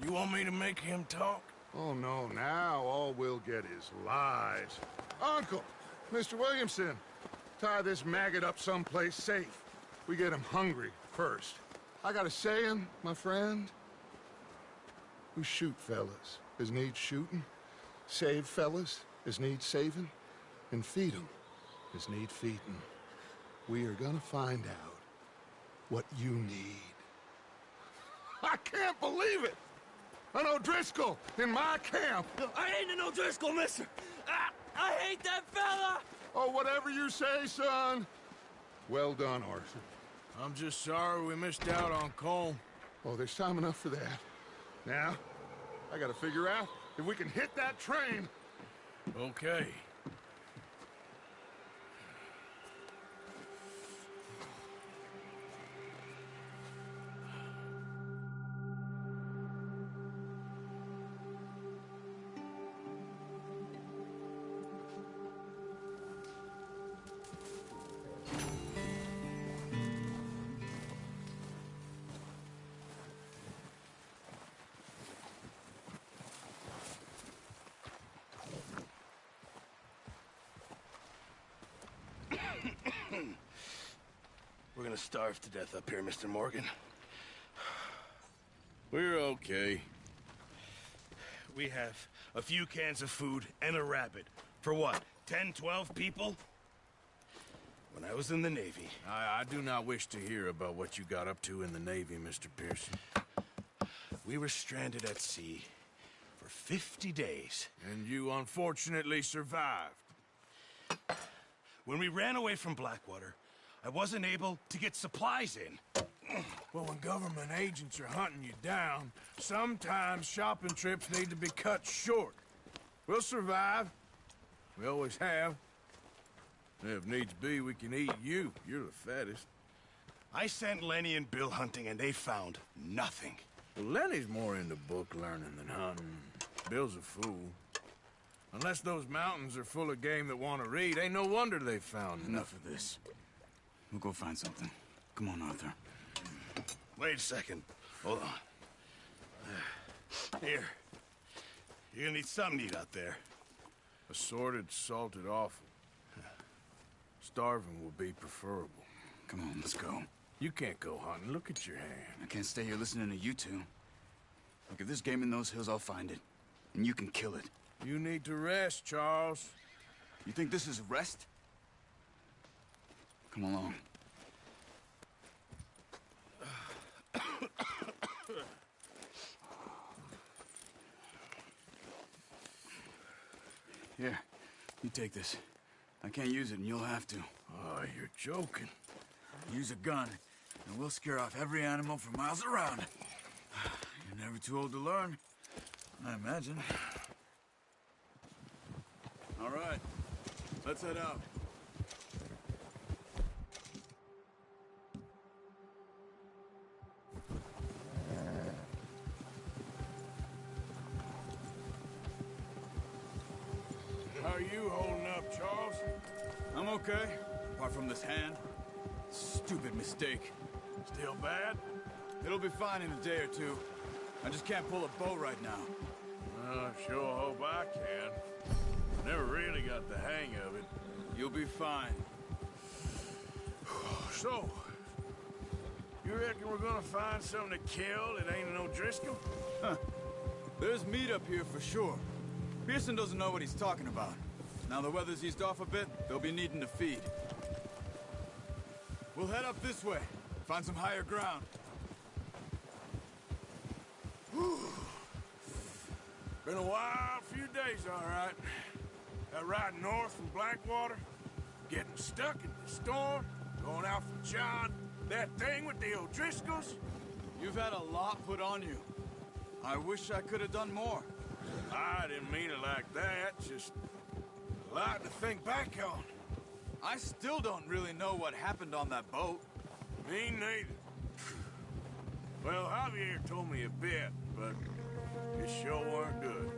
You want me to make him talk? Oh, no, now all we'll get is lies. Uncle, Mr. Williamson, tie this maggot up someplace safe. We get him hungry first. I got a saying, my friend. We shoot fellas as need shooting, save fellas as need saving, and feed 'em as need feeding. We are gonna find out what you need. I can't believe it! An O'Driscoll in my camp! I ain't an O'Driscoll, mister! I hate that fella! Oh, whatever you say, son. Well done, Arthur. I'm just sorry we missed out on Colm. Oh, there's time enough for that. Now, I gotta figure out if we can hit that train. Okay. We're gonna starve to death up here, Mr. Morgan. We're okay. We have a few cans of food and a rabbit. For what, 10, 12 people? When I was in the Navy... I do not wish to hear about what you got up to in the Navy, Mr. Pearson. We were stranded at sea for 50 days. And you unfortunately survived. When we ran away from Blackwater, I wasn't able to get supplies in. Well, when government agents are hunting you down, sometimes shopping trips need to be cut short. We'll survive. We always have. If needs be, we can eat you. You're the fattest. I sent Lenny and Bill hunting, and they found nothing. Well, Lenny's more into book learning than hunting. Bill's a fool. Unless those mountains are full of game that want to read, ain't no wonder they found Enough of this. We'll go find something. Come on, Arthur. Wait a second. Hold on. Here. You're gonna need something to eat out there. Assorted, salted offal. Starving will be preferable. Come on, let's go. You can't go hunting. Look at your hand. I can't stay here listening to you two. Look, if there's game in those hills, I'll find it. And you can kill it. You need to rest, Charles. You think this is rest? Come along. Here, you take this. I can't use it, and you'll have to. Oh, you're joking. Use a gun, and we'll scare off every animal for miles around. You're never too old to learn, I imagine. All right, let's head out. How are you holding up, Charles? I'm okay, apart from this hand. Stupid mistake. Still bad? It'll be fine in a day or two. I just can't pull a bow right now. I sure hope I can. Never really got the hang of it. You'll be fine. So, you reckon we're gonna find something to kill that ain't no Driscoll? Huh. There's meat up here for sure. Pearson doesn't know what he's talking about. Now the weather's eased off a bit, they'll be needing to feed. We'll head up this way, find some higher ground. Been a wild few days, all right. That ride north from Blackwater, getting stuck in the storm, going out from John, that thing with the O'Driscolls. You've had a lot put on you. I wish I could have done more. I didn't mean it like that, just a lot to think back on. I still don't really know what happened on that boat. Me neither. Well, Javier told me a bit, but it sure weren't good.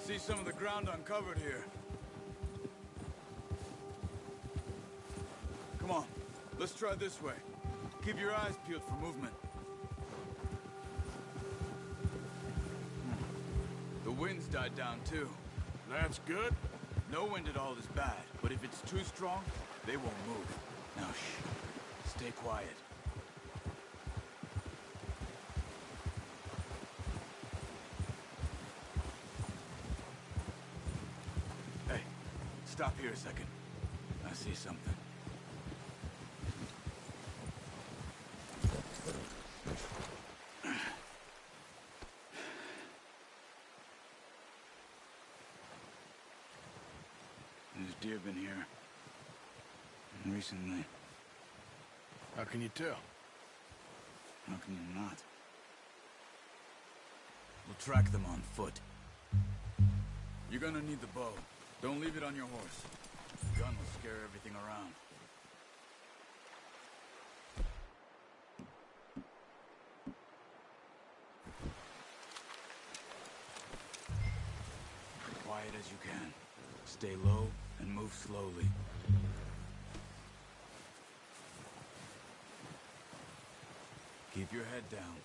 See some of the ground uncovered here. Come on, let's try this way. Keep your eyes peeled for movement. The wind's died down too. That's good. No wind at all is bad, but if it's too strong, they won't move. Now shh, stay quiet. Hey, stop here a second. I see something. There's deer been here. Recently. How can you tell? How can you not? We'll track them on foot. You're gonna need the bow. Don't leave it on your horse. The gun will scare everything around. Quiet as you can. Stay low and move slowly. Keep your head down.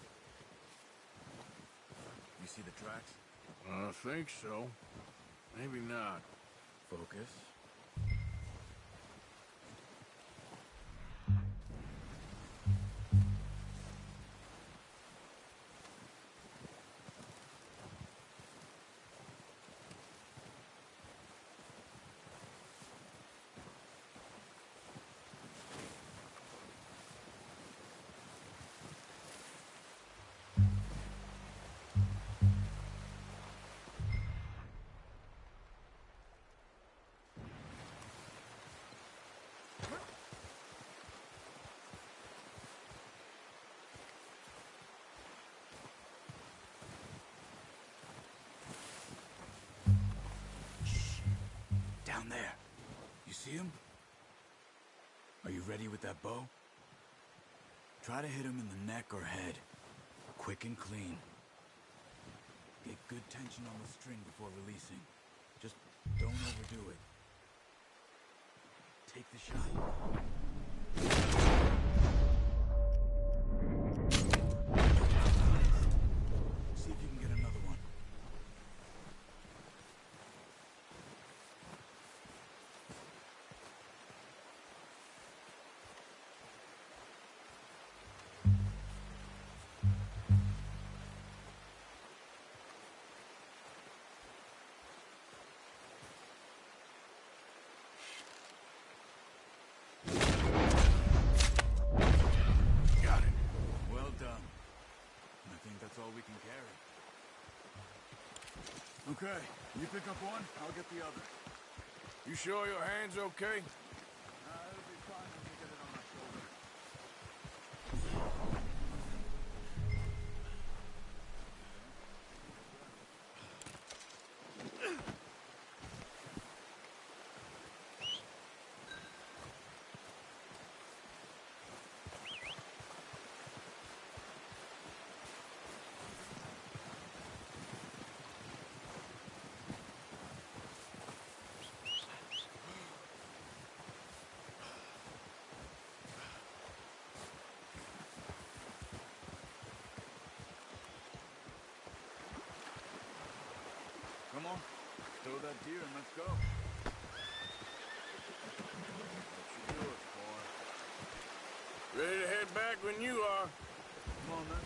You see the tracks? I think so. Maybe not. Focus. Down there. You see him? Are you ready with that bow? Try to hit him in the neck or head. Quick and clean. Get good tension on the string before releasing. Just don't overdo it. Take the shot. See if you can get another one. Okay, you pick up one, I'll get the other. You sure your hand's okay? It'll be fine when you get it on my shoulder. Come on, throw that deer and let's go. That's yours, boy. Ready to head back when you are. Come on, then.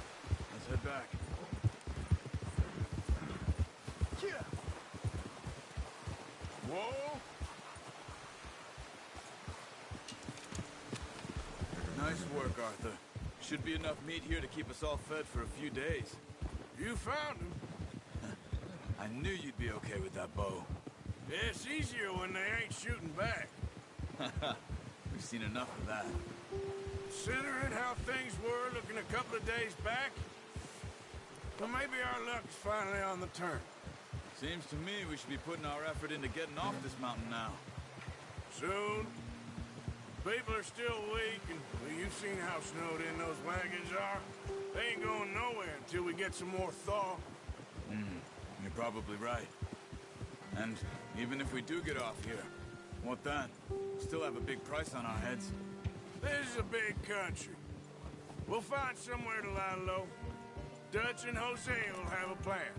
Let's head back. Yeah. Whoa! Nice work, Arthur. Should be enough meat here to keep us all fed for a few days. You found him. I knew you'd be okay with that bow. Yeah, it's easier when they ain't shooting back. We've seen enough of that. Considering how things were looking a couple of days back, well, maybe our luck is finally on the turn. Seems to me we should be putting our effort into getting off this mountain now. Soon. People are still weak, and well, you've seen how snowed in those wagons are. They ain't going nowhere until we get some more thaw. You're probably right. And even if we do get off here, what then? We still have a big price on our heads. This is a big country. We'll find somewhere to lie low. Dutch and Jose will have a plan.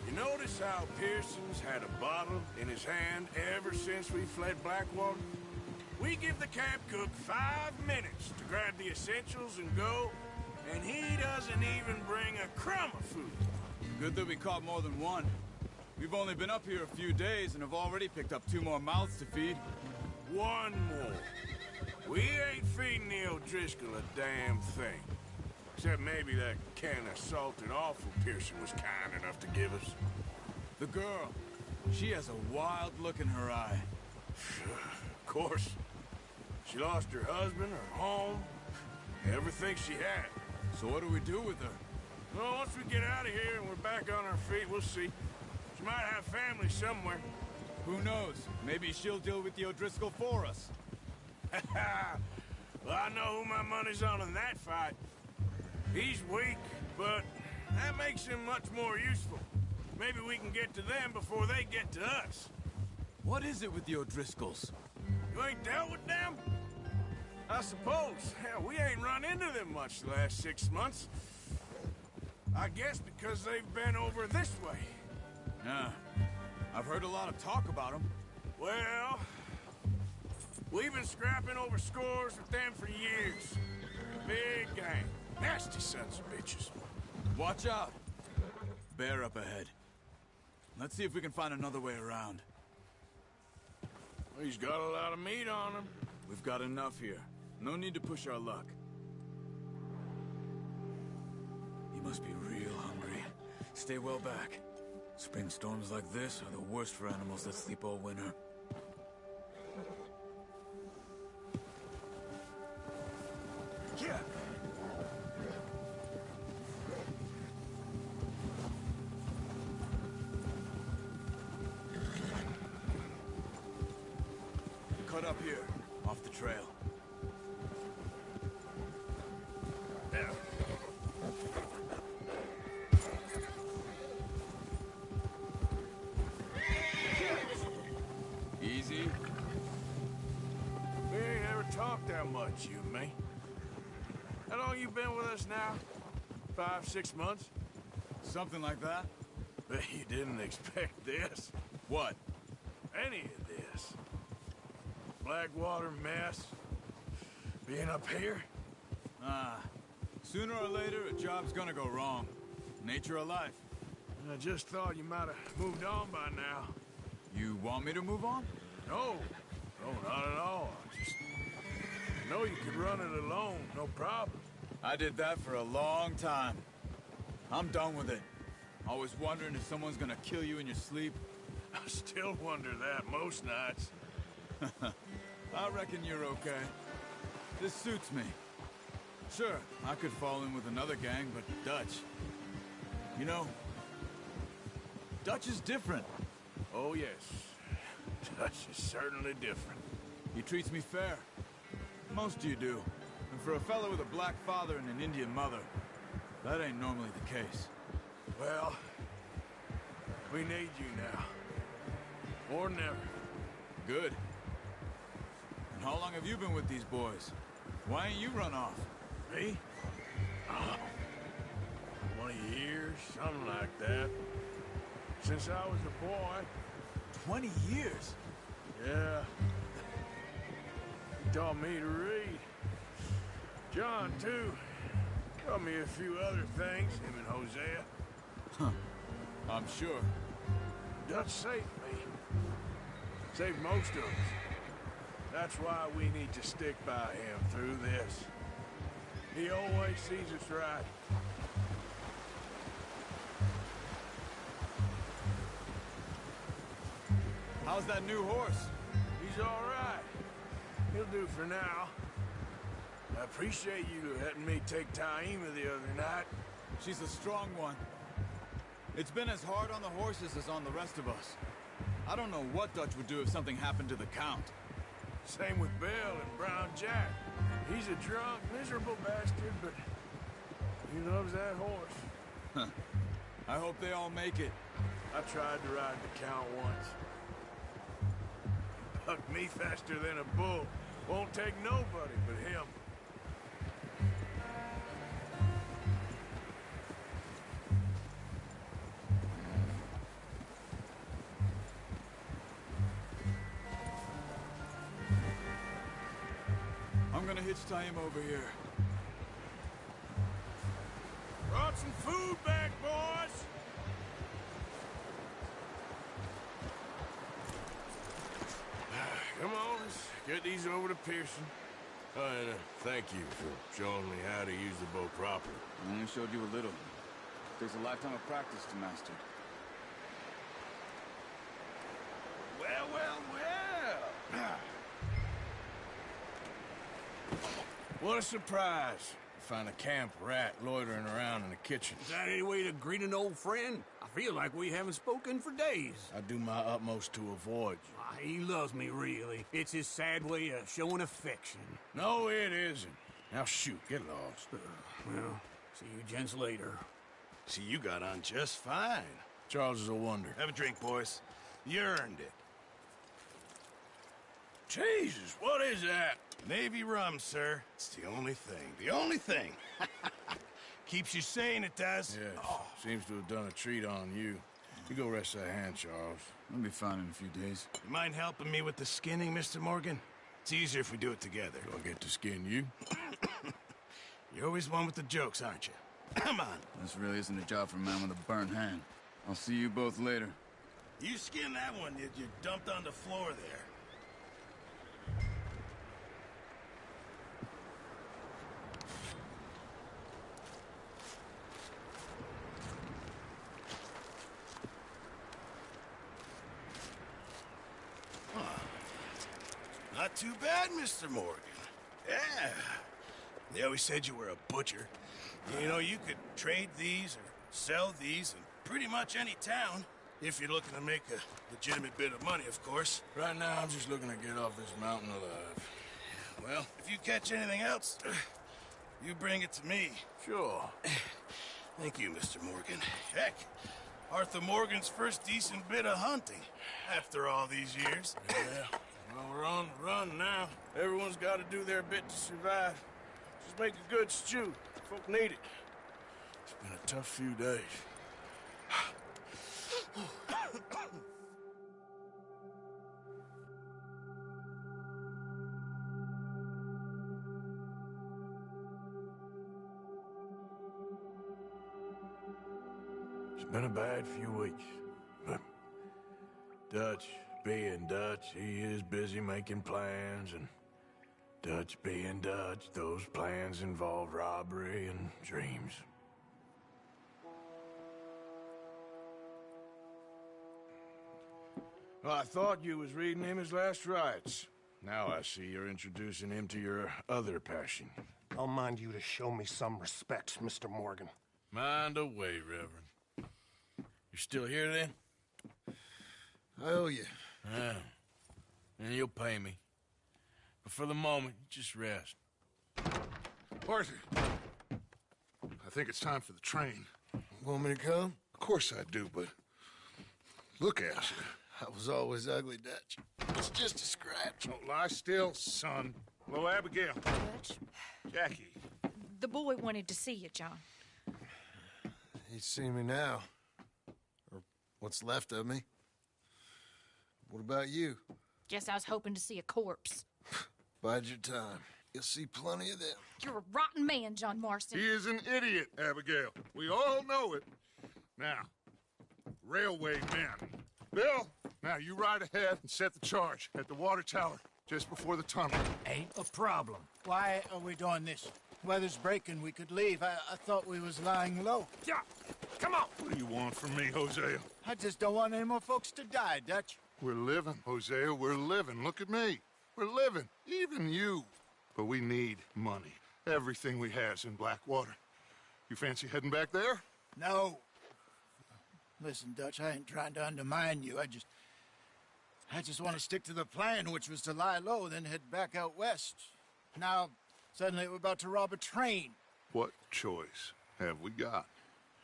You notice how Pearson's had a bottle in his hand ever since we fled Blackwater? We give the camp cook 5 minutes to grab the essentials and go, and he doesn't even bring a crumb of food. Good that we caught more than one. We've only been up here a few days and have already picked up 2 more mouths to feed. 1 more. We ain't feeding the O'Driscoll a damn thing. Except maybe that can of salted offal Pearson was kind enough to give us. The girl. She has a wild look in her eye. Of course. She lost her husband, her home, everything she had. So what do we do with her? Well, once we get out of here and we're back on our feet, we'll see. She might have family somewhere. Who knows? Maybe she'll deal with the O'Driscoll for us. Well, I know who my money's on in that fight. He's weak, but that makes him much more useful. Maybe we can get to them before they get to us. What is it with the O'Driscolls? You ain't dealt with them? I suppose. Hell, we ain't run into them much the last 6 months. I guess because they've been over this way. Yeah. I've heard a lot of talk about them. Well, we've been scrapping over scores with them for years. Big gang. Nasty sons of bitches. Watch out. Bear up ahead. Let's see if we can find another way around. Well, he's got a lot of meat on him. We've got enough here. No need to push our luck. He must be real hungry. Stay well back. Spring storms like this are the worst for animals that sleep all winter. Yeah. split up here, off the trail. Easy. We ain't ever talked that much, you and me. How long you been with us now? 5, 6 months? Something like that? Bet you didn't expect this. What? Any of this. Blackwater mess. Being up here? Sooner or later, a job's gonna go wrong. Nature of life. I just thought you might have moved on by now. You want me to move on? No. No, not at all. I know you could run it alone, no problem. I did that for a long time. I'm done with it. Always wondering if someone's gonna kill you in your sleep. I still wonder that most nights. I reckon you're okay. This suits me. Sure, I could fall in with another gang, but Dutch... You know, Dutch is different. Oh, yes. Dutch is certainly different. He treats me fair. Most of you do. And for a fellow with a black father and an Indian mother, that ain't normally the case. Well, we need you now. More than ever. Good. And how long have you been with these boys? Why ain't you run off? Me? 20 years, something like that. Since I was a boy. 20 years? Yeah. He taught me to read. John, too. Taught me a few other things, him and Hosea. Huh. I'm sure. Dutch saved me. Saved most of us. That's why we need to stick by him through this. He always sees us right. How's that new horse? He's all right. He'll do for now. I appreciate you letting me take Taima the other night. She's a strong one. It's been as hard on the horses as on the rest of us. I don't know what Dutch would do if something happened to the Count. Same with Bill and Brown Jack. He's a drunk, miserable bastard, but he loves that horse. I hope they all make it. I tried to ride the Count once. He bucked me faster than a bull. Won't take nobody but him. I'm gonna hitch Taima over here. Brought some food back, boys! Come on, let's get these over to Pearson. Oh, and thank you for showing me how to use the bow properly. I only showed you a little. Takes a lifetime of practice to master. Well, well, well! What a surprise. Find a camp rat loitering around in the kitchen. Is that any way to greet an old friend? I feel like we haven't spoken for days. I do my utmost to avoid you. He loves me, really. It's his sad way of showing affection. No, it isn't. Now shoot, get lost. Well, see you gents later. See, you got on just fine. Charles is a wonder. Have a drink, boys. You earned it. Jesus, what is that? Navy rum, sir. It's the only thing. The only thing. Keeps you sane, it does. Yes. Oh. Seems to have done a treat on you. You go rest that hand, Charles. I'll be fine in a few days. You mind helping me with the skinning, Mr. Morgan? It's easier if we do it together. Do I get to skin you? You're always one with the jokes, aren't you? Come on. This really isn't a job for a man with a burnt hand. I'll see you both later. You skinned that one that you dumped on the floor there. Not too bad, Mr. Morgan. Yeah. They always said you were a butcher. You know, you could trade these or sell these in pretty much any town. If you're looking to make a legitimate bit of money, of course. Right now, I'm just looking to get off this mountain alive. Well, if you catch anything else, you bring it to me. Sure. Thank you, Mr. Morgan. Heck, Arthur Morgan's first decent bit of hunting after all these years. Yeah, well, we're on the run now. Everyone's got to do their bit to survive. Just make a good stew. Folk need it. It's been a tough few days. It's been a bad few weeks, but Dutch being Dutch, he is busy making plans, and Dutch being Dutch, those plans involve robbery and dreams. Well, I thought you was reading him his last rites. Now I see you're introducing him to your other passion. I'll mind you to show me some respect, Mr. Morgan. Mind away, Reverend. You still here, then? I owe you. Yeah. And you'll pay me. But for the moment, just rest. Arthur, I think it's time for the train. Want me to come? Of course I do, but look at you. I was always ugly, Dutch. It's just a scratch. Don't lie still, son. Hello, Abigail. Dutch, Jackie. the boy wanted to see you, John. He's seen me now. Or what's left of me. What about you? Guess I was hoping to see a corpse. Bide your time. You'll see plenty of them. You're a rotten man, John Marston. He is an idiot, Abigail. We all know it. Now, railway men. Bill, now you ride ahead and set the charge at the water tower just before the tunnel. Ain't a problem. Why are we doing this? Weather's breaking. We could leave. I thought we was lying low. Yeah, come on. What do you want from me, Hosea? I just don't want any more folks to die, Dutch. We're living, Hosea. We're living. Look at me. We're living. Even you. But we need money. Everything we have's in Blackwater. You fancy heading back there? No. Listen, Dutch, I ain't trying to undermine you. I just want to stick to the plan, which was to lie low, then head back out west. Now, suddenly we're about to rob a train. What choice have we got?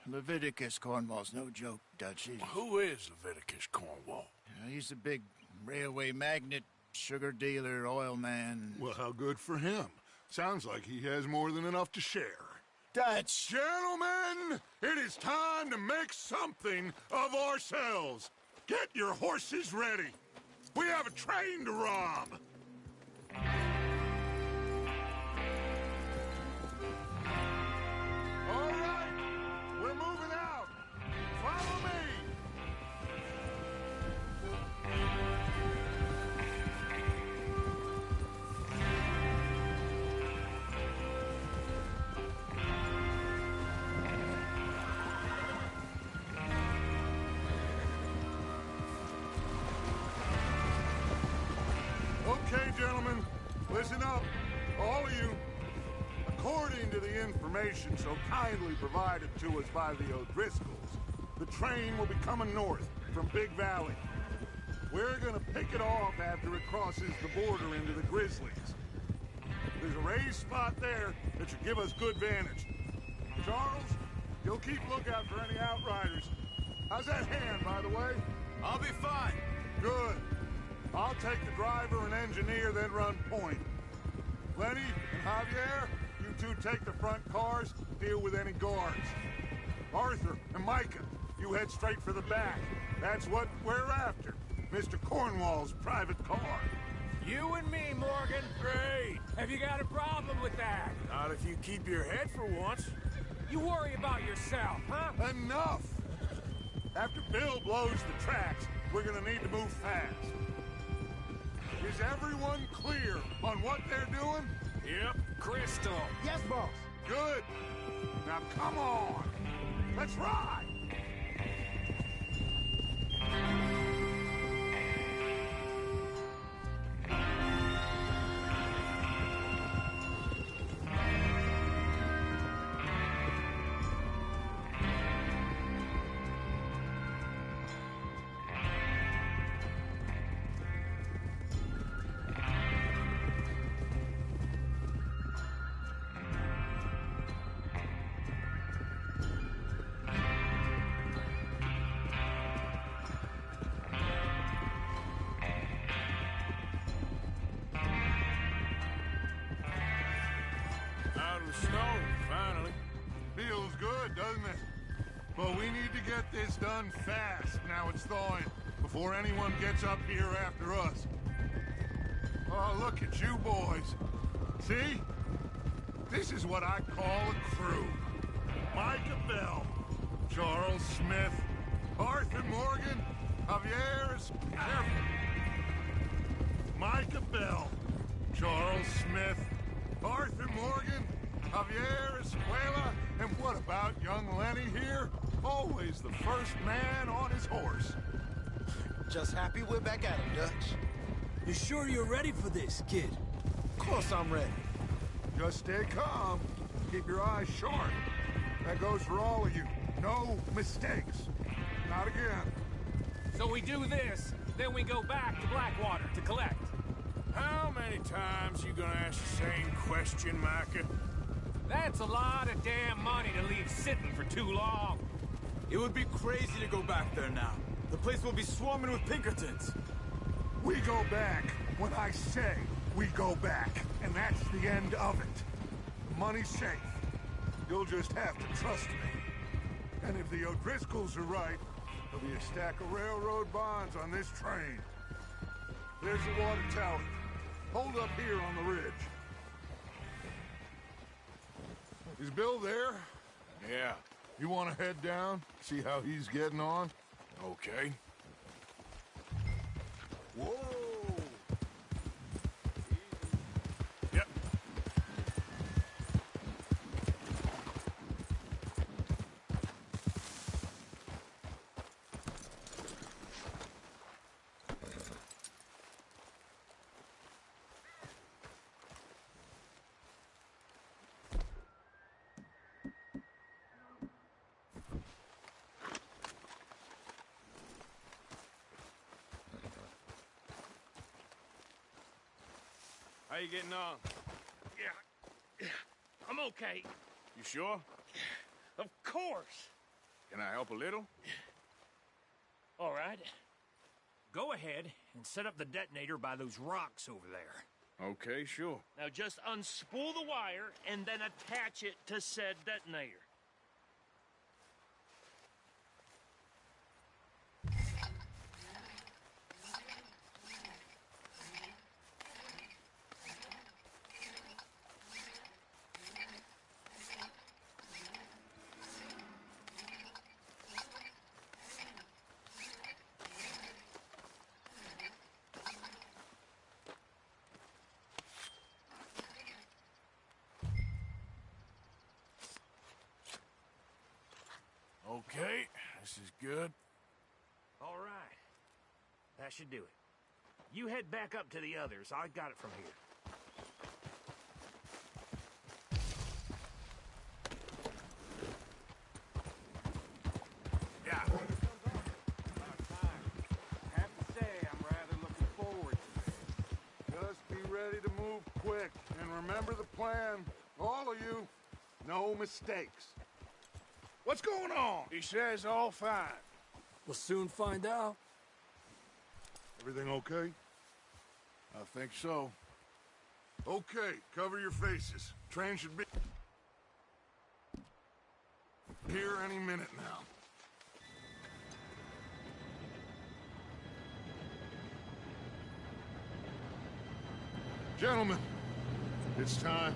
Leviticus Cornwall's no joke, Dutch. Who is Leviticus Cornwall? He's a big railway magnate, sugar dealer, oil man. Well, how good for him. Sounds like he has more than enough to share. Dutch! Gentlemen, it is time to make something of ourselves. Get your horses ready. We have a train to rob. All right, we're moving out. Follow me. Okay, gentlemen, listen up, all of you. According to the information so kindly provided to us by the O'Driscolls, the train will be coming north from Big Valley. We're gonna pick it off after it crosses the border into the Grizzlies. There's a raised spot there that should give us good vantage. Charles, you'll keep lookout for any outriders. How's that hand, by the way? I'll be fine. Good. I'll take the driver and engineer, then run point. Lenny and Javier, you two take the front cars, deal with any guards. Arthur and Micah, you head straight for the back. That's what we're after. Mr. Cornwall's private car. You and me, Morgan. Great. Have you got a problem with that? Not if you keep your head for once. You worry about yourself, huh? Enough! After Bill blows the tracks, we're gonna need to move fast. Is everyone clear on what they're doing? Yep, crystal. Yes, boss. Good. Now come on. Let's ride. doesn't it? But we need to get this done fast. Now it's thawing, before anyone gets up here after us. Oh, look at you boys. See? This is what I call a crew. Micah Bell, Charles Smith, Arthur Morgan, Javier Careful. Micah Bell, Charles Smith, Arthur Morgan, Javier Escuela, and what about young Lenny here? Always the first man on his horse. Just happy we're back at him, Dutch. You sure you're ready for this, kid? Of course I'm ready. Just stay calm. Keep your eyes sharp. That goes for all of you. No mistakes. Not again. So we do this, then we go back to Blackwater to collect. How many times you gonna ask the same question, Micah? That's a lot of damn money to leave sitting for too long. It would be crazy to go back there now. The place will be swarming with Pinkertons. We go back when I say we go back, and that's the end of it. The money's safe. You'll just have to trust me. And if the O'Driscolls are right, there'll be a stack of railroad bonds on this train. There's the water tower. Hold up here on the ridge. Is Bill there? Yeah. You want to head down, see how he's getting on? Okay. Whoa! Yep. How you getting on? Yeah, I'm okay. You sure? Of course. Can I help a little? All right. Go ahead and set up the detonator by those rocks over there. Okay, sure. Now just unspool the wire and then attach it to said detonator. Okay, this is good. All right. That should do it. You head back up to the others. I got it from here. Yeah. Have to say, I'm rather looking forward to it. Just be ready to move quick, and remember the plan. All of you, no mistakes. What's going on? He says all fine. We'll soon find out. Everything okay? I think so. Okay, cover your faces. Train should be here any minute now. Gentlemen, it's time.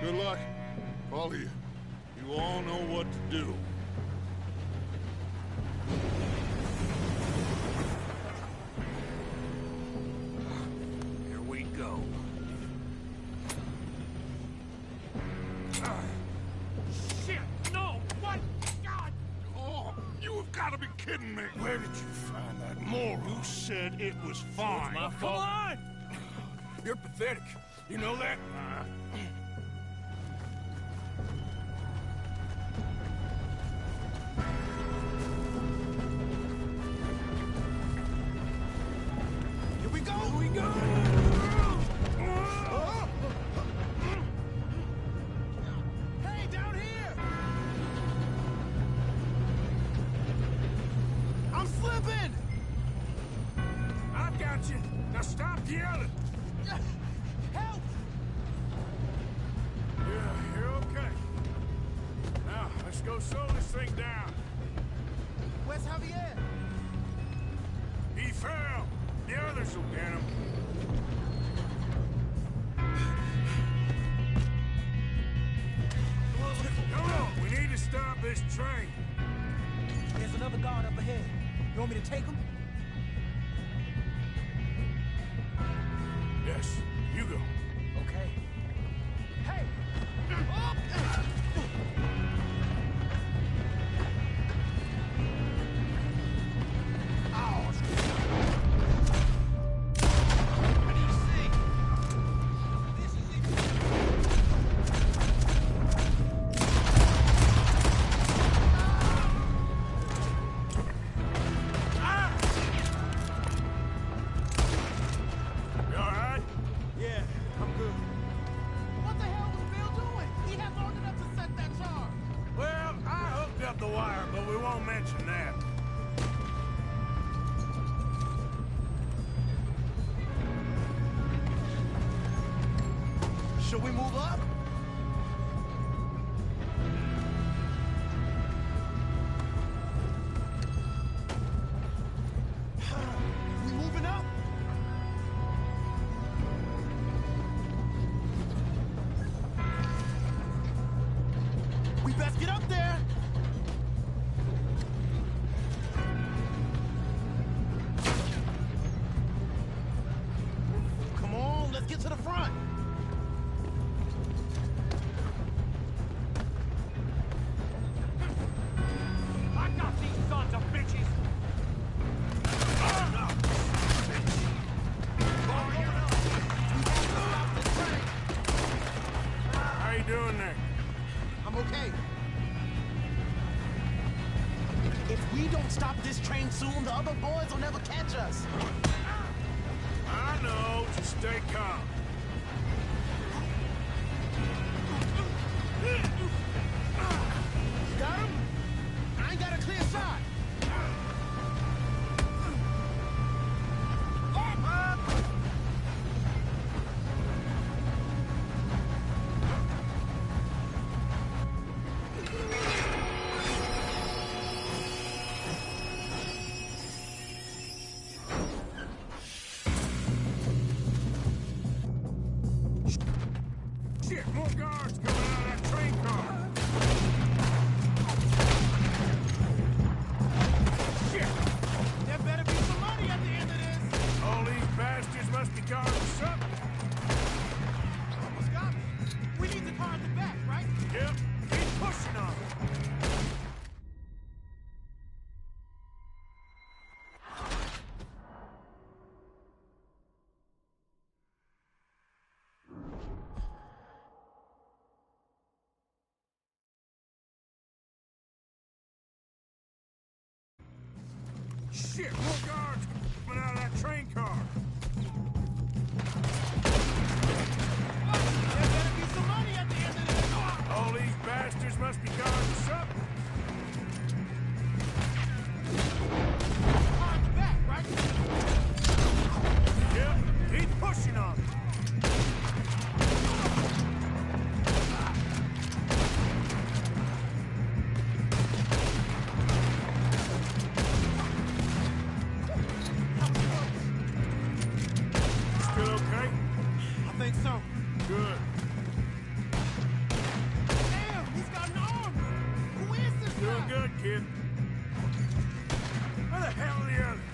Good luck, all of you. You all know what to do. Here we go. Shit! No! What? God! Oh, you have got to be kidding me. Where did you find that moron? You said it was fine. My fault. Come on! You're pathetic. You know that? Here we go! Here we go! Hey, down here! I'm slipping! I've got you. Now stop yelling. Help! Let's go slow this thing down. Where's Javier? He fell. The others will get him. Come on, we need to stop this train. There's another guard up ahead. You want me to take him? Yes, you go. Okay. Hey! You all right? Yeah, I'm good. What the hell was Bill doing? He had long enough to set that charge. Well, I hooked up the wire, but we won't mention that. Should we move up? We moving up? We best get up there. Come on, let's get to the front. I got these sons of bitches! How you doing there? I'm okay. If we don't stop this train soon, the other boys will never catch us. I know. Just stay calm. Got him? I ain't got a clear shot. Shit, more guards coming out of that train car. Shit! There better be some money at the end of this. All these bastards must be guarding something. Almost got me. We need the car at the back, right? Yep, keep pushing on it. Shit, more guards coming out of that train car. There better be some money at the end of this. All these bastards must be guarding something. Car at the back, right? Yep, keep pushing on it. Still okay? I think so. Good. Damn, he's got an arm. Who is this Doing guy? good, kid. Where the hell are the others?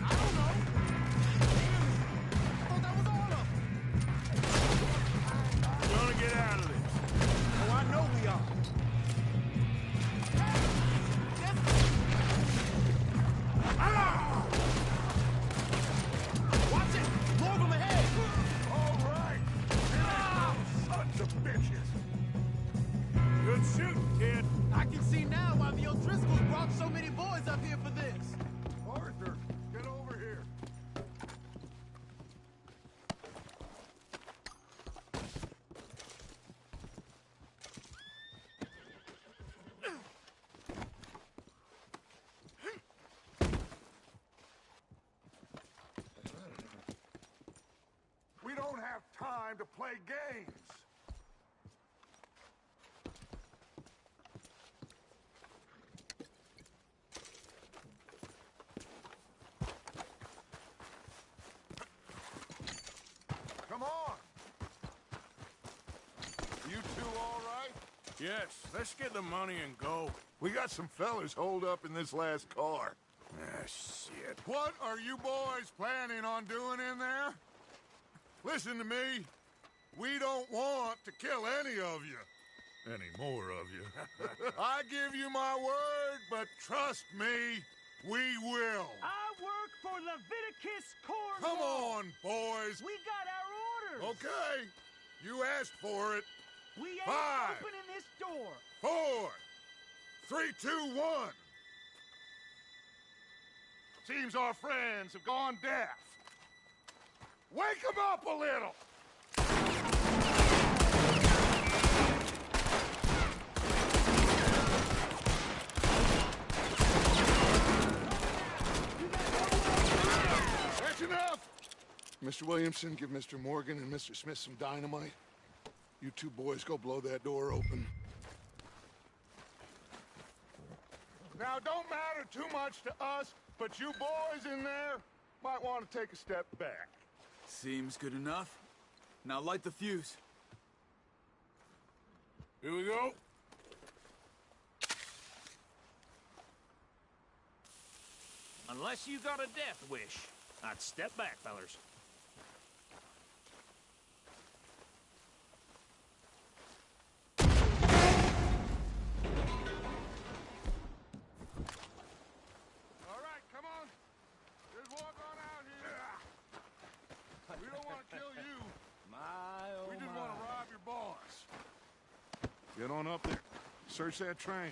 I don't know. Damn it. I thought that was all of them. Gonna get out of this. Oh, I know we are. Hey! Ah! Watch it! More of them ahead! All right. Sons of bitches. Good shooting, kid. I can see now why the O'Driscolls brought so many boys up here for this. Arthur, get over here. We don't have time to play games. Yes, let's get the money and go. We got some fellas holed up in this last car. Ah, shit. What are you boys planning on doing in there? Listen to me. We don't want to kill any of you. Any more of you. I give you my word, but trust me, we will. I work for Leviticus Corps. Come on, boys. We got our orders. Okay. You asked for it. We ain't 5, opening this door. 4, 3, 2, 1. Seems our friends have gone deaf. Wake them up a little. That's enough. Mr. Williamson, give Mr. Morgan and Mr. Smith some dynamite. You two boys go blow that door open. Now, don't matter too much to us, but you boys in there might want to take a step back. Seems good enough. Now light the fuse. Here we go. Unless you got a death wish, I'd step back, fellers. All right, come on. Just walk on out here. We don't want to kill you. We just want to rob your boss. Get on up there. Search that train.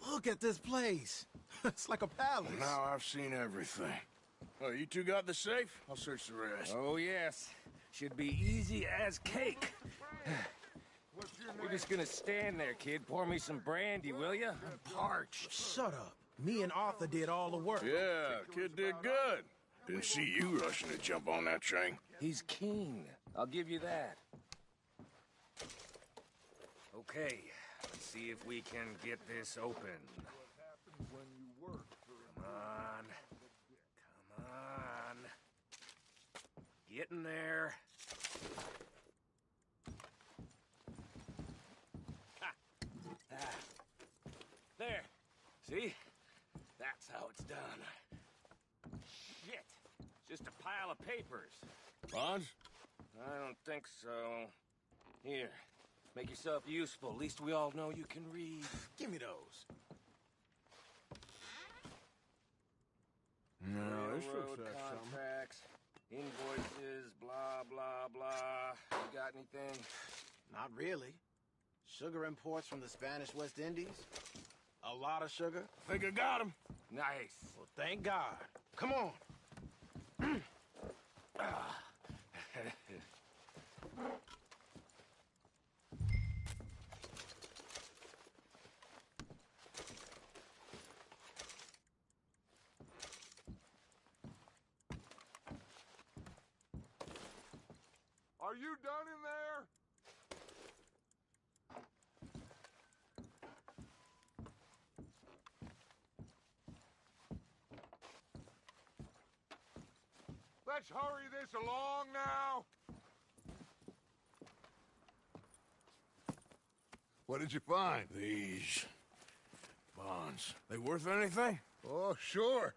Look at this place. It's like a palace. Now I've seen everything. Oh, you two got the safe? I'll search the rest. Oh, yes. Should be easy as cake. You're just gonna stand there, kid. Pour me some brandy, will ya? I'm parched. Shut up. Me and Arthur did all the work. Yeah, kid did good. Didn't see you rushing to jump on that train. He's keen. I'll give you that. Okay, let's see if we can get this open. Come on. Come on. Get in there. Ha. Ah. There. See? That's how it's done. Shit. Just a pile of papers. Bonds? I don't think so. Here. Make yourself useful. At least we all know you can read. Give me those. No, this looks Railroad like something. contracts, invoices, blah, blah, blah. You got anything? Not really. Sugar imports from the Spanish West Indies. A lot of sugar. Think I got him. Nice. Well, thank God. Come on. Are you done in there? Let's hurry this along now. What did you find? These bonds. They worth anything? Oh, sure.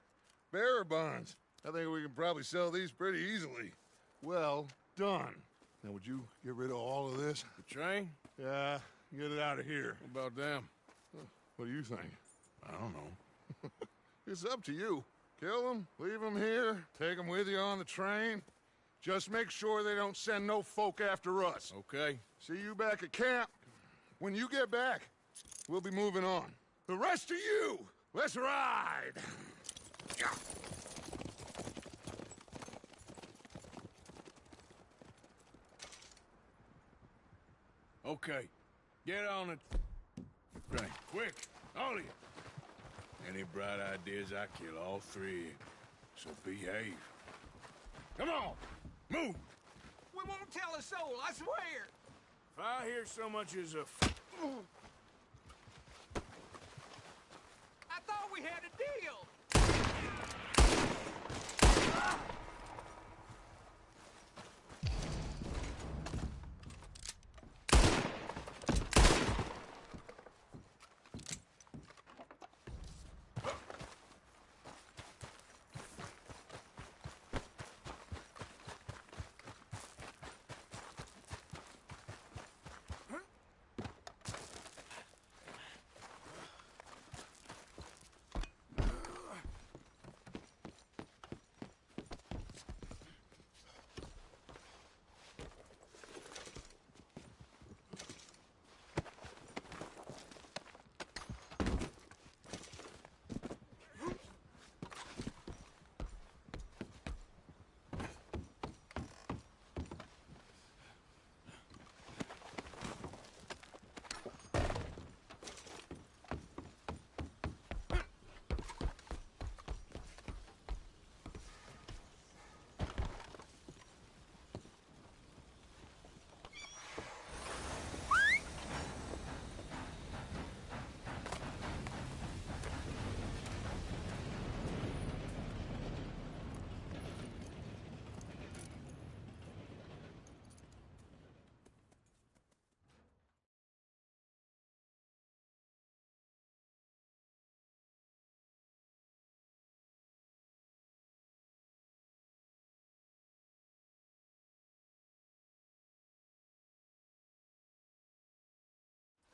Bearer bonds. I think we can probably sell these pretty easily. Well done. Now, would you get rid of all of this? The train? Yeah, get it out of here. What about them? What do you think? I don't know. It's up to you. Kill them, leave them here, take them with you on the train. Just make sure they don't send no folk after us. Okay. See you back at camp. When you get back, we'll be moving on. The rest of you, let's ride! Okay. Get on it. Train. Quick. All of you. Any bright ideas, I kill all three. So behave. Come on. Move. We won't tell a soul, I swear. If I hear so much as a we had a deal!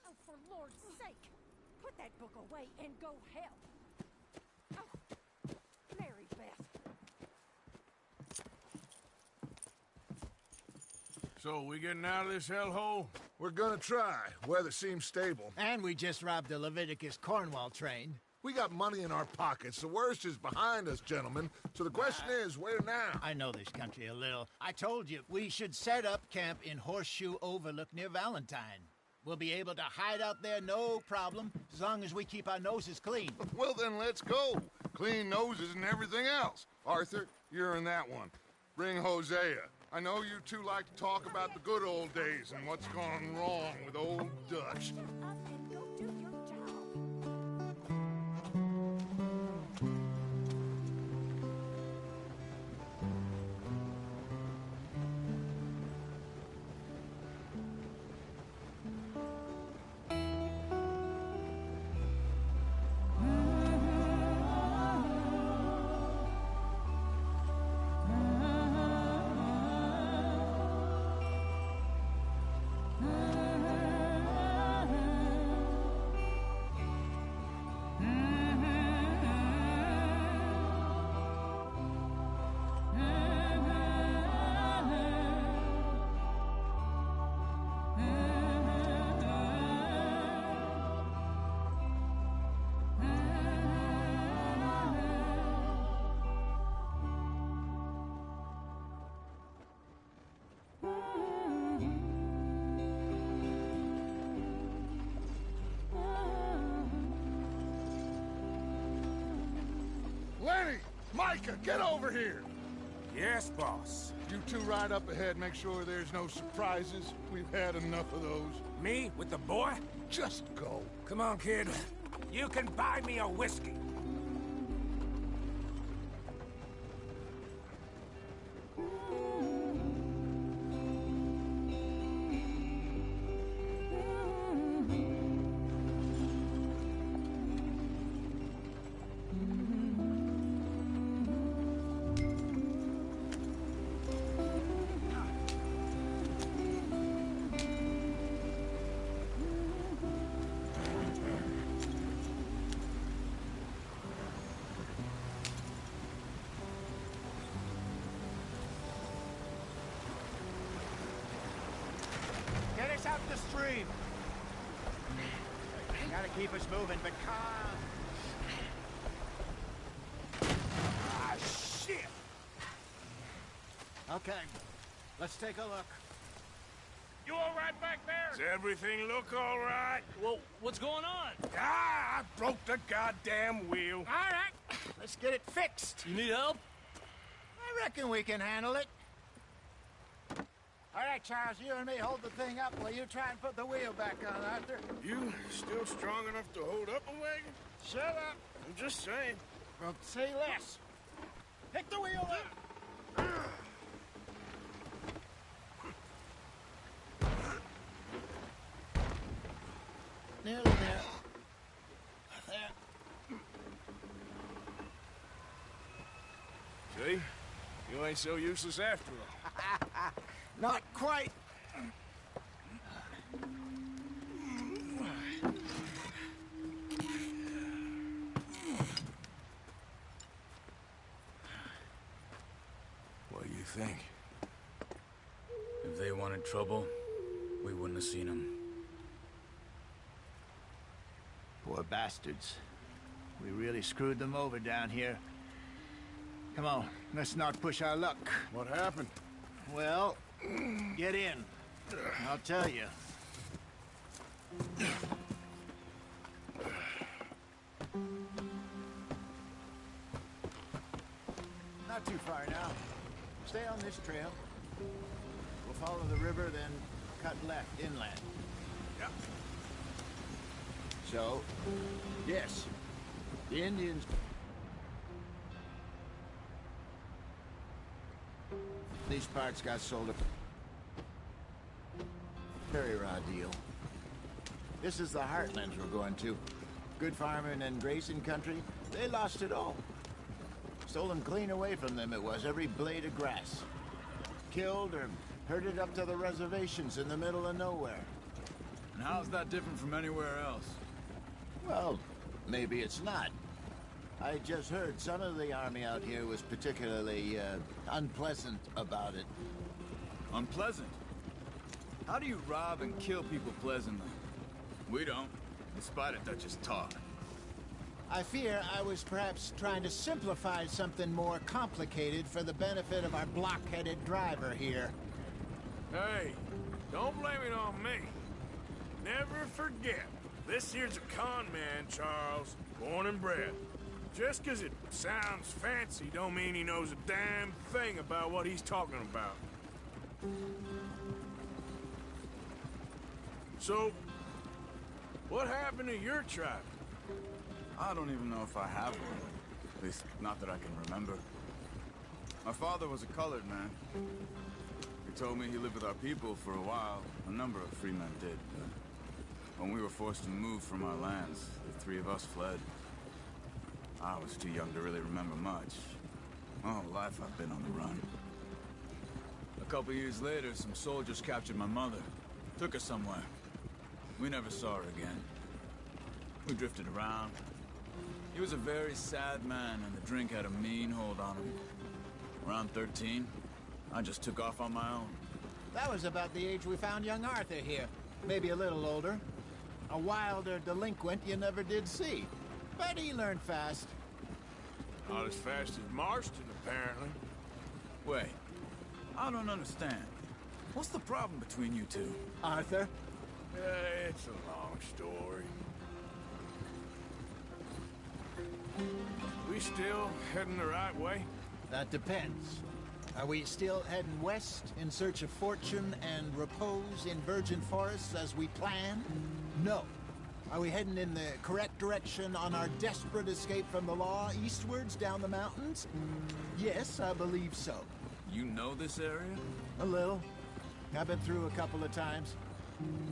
Oh, for Lord's sake! Put that book away and go help! Oh, Mary Beth. So, we getting out of this hellhole? We're gonna try. Weather seems stable. And we just robbed the Leviticus Cornwall train. We got money in our pockets. The worst is behind us, gentlemen. So the question is, where now? I know this country a little. I told you, we should set up camp in Horseshoe Overlook near Valentine. We'll be able to hide out there no problem, as long as we keep our noses clean. Well, then let's go. Clean noses and everything else. Arthur, you're in that one. Bring Hosea. I know you two like to talk about the good old days and what's gone wrong with old Dutch. Lenny! Micah, get over here! Yes, boss. You two ride up ahead, make sure there's no surprises. We've had enough of those. Me? With the boy? Just go. Come on, kid. You can buy me a whiskey. Get us out the stream. Gotta keep us moving, but calm. Ah, shit! Okay, let's take a look. You all right back there? Does everything look all right? Well, what's going on? Ah, I broke the goddamn wheel. All right, let's get it fixed. You need help? I reckon we can handle it. All right, Charles, you and me hold the thing up while you try and put the wheel back on, Arthur. You still strong enough to hold up a wagon? Shut up. I'm just saying. Well, say less. Pick the wheel up! Nearly there. There. See? You ain't so useless after all. Not quite. What do you think? If they wanted trouble, we wouldn't have seen them. Poor bastards. We really screwed them over down here. Come on, let's not push our luck. What happened? Well, get in. I'll tell you. Not too far now. Stay on this trail. We'll follow the river, then cut left inland. Yep. So, yes, the Indians... These parts got sold a very raw deal. This is the heartlands we're going to. Good farming and grazing country, they lost it all. Stolen clean away from them it was, every blade of grass. Killed or herded up to the reservations in the middle of nowhere. And how's that different from anywhere else? Well, maybe it's not. I just heard some of the army out here was particularly, unpleasant about it. Unpleasant? How do you rob and kill people pleasantly? We don't, in spite of Dutch's talk. I fear I was perhaps trying to simplify something more complicated for the benefit of our block-headed driver here. Hey, don't blame it on me. Never forget, this here's a con man, Charles, born and bred. Just 'cause it sounds fancy don't mean he knows a damn thing about what he's talking about. So, what happened to your tribe? I don't even know if I have one. At least, not that I can remember. My father was a colored man. He told me he lived with our people for a while. A number of free men did. But when we were forced to move from our lands, the three of us fled. I was too young to really remember much. My whole life I've been on the run. A couple years later, some soldiers captured my mother. Took her somewhere. We never saw her again. We drifted around. He was a very sad man, and the drink had a mean hold on him. Around 13, I just took off on my own. That was about the age we found young Arthur here. Maybe a little older. A wilder delinquent you never did see. But he learned fast. Not as fast as Marston, apparently. Wait, I don't understand. What's the problem between you two? Arthur? It's a long story. We still heading the right way? That depends. Are we still heading west in search of fortune and repose in virgin forests as we planned? No. Are we heading in the correct direction on our desperate escape from the law eastwards down the mountains? Yes, I believe so. You know this area? A little. I've been through a couple of times.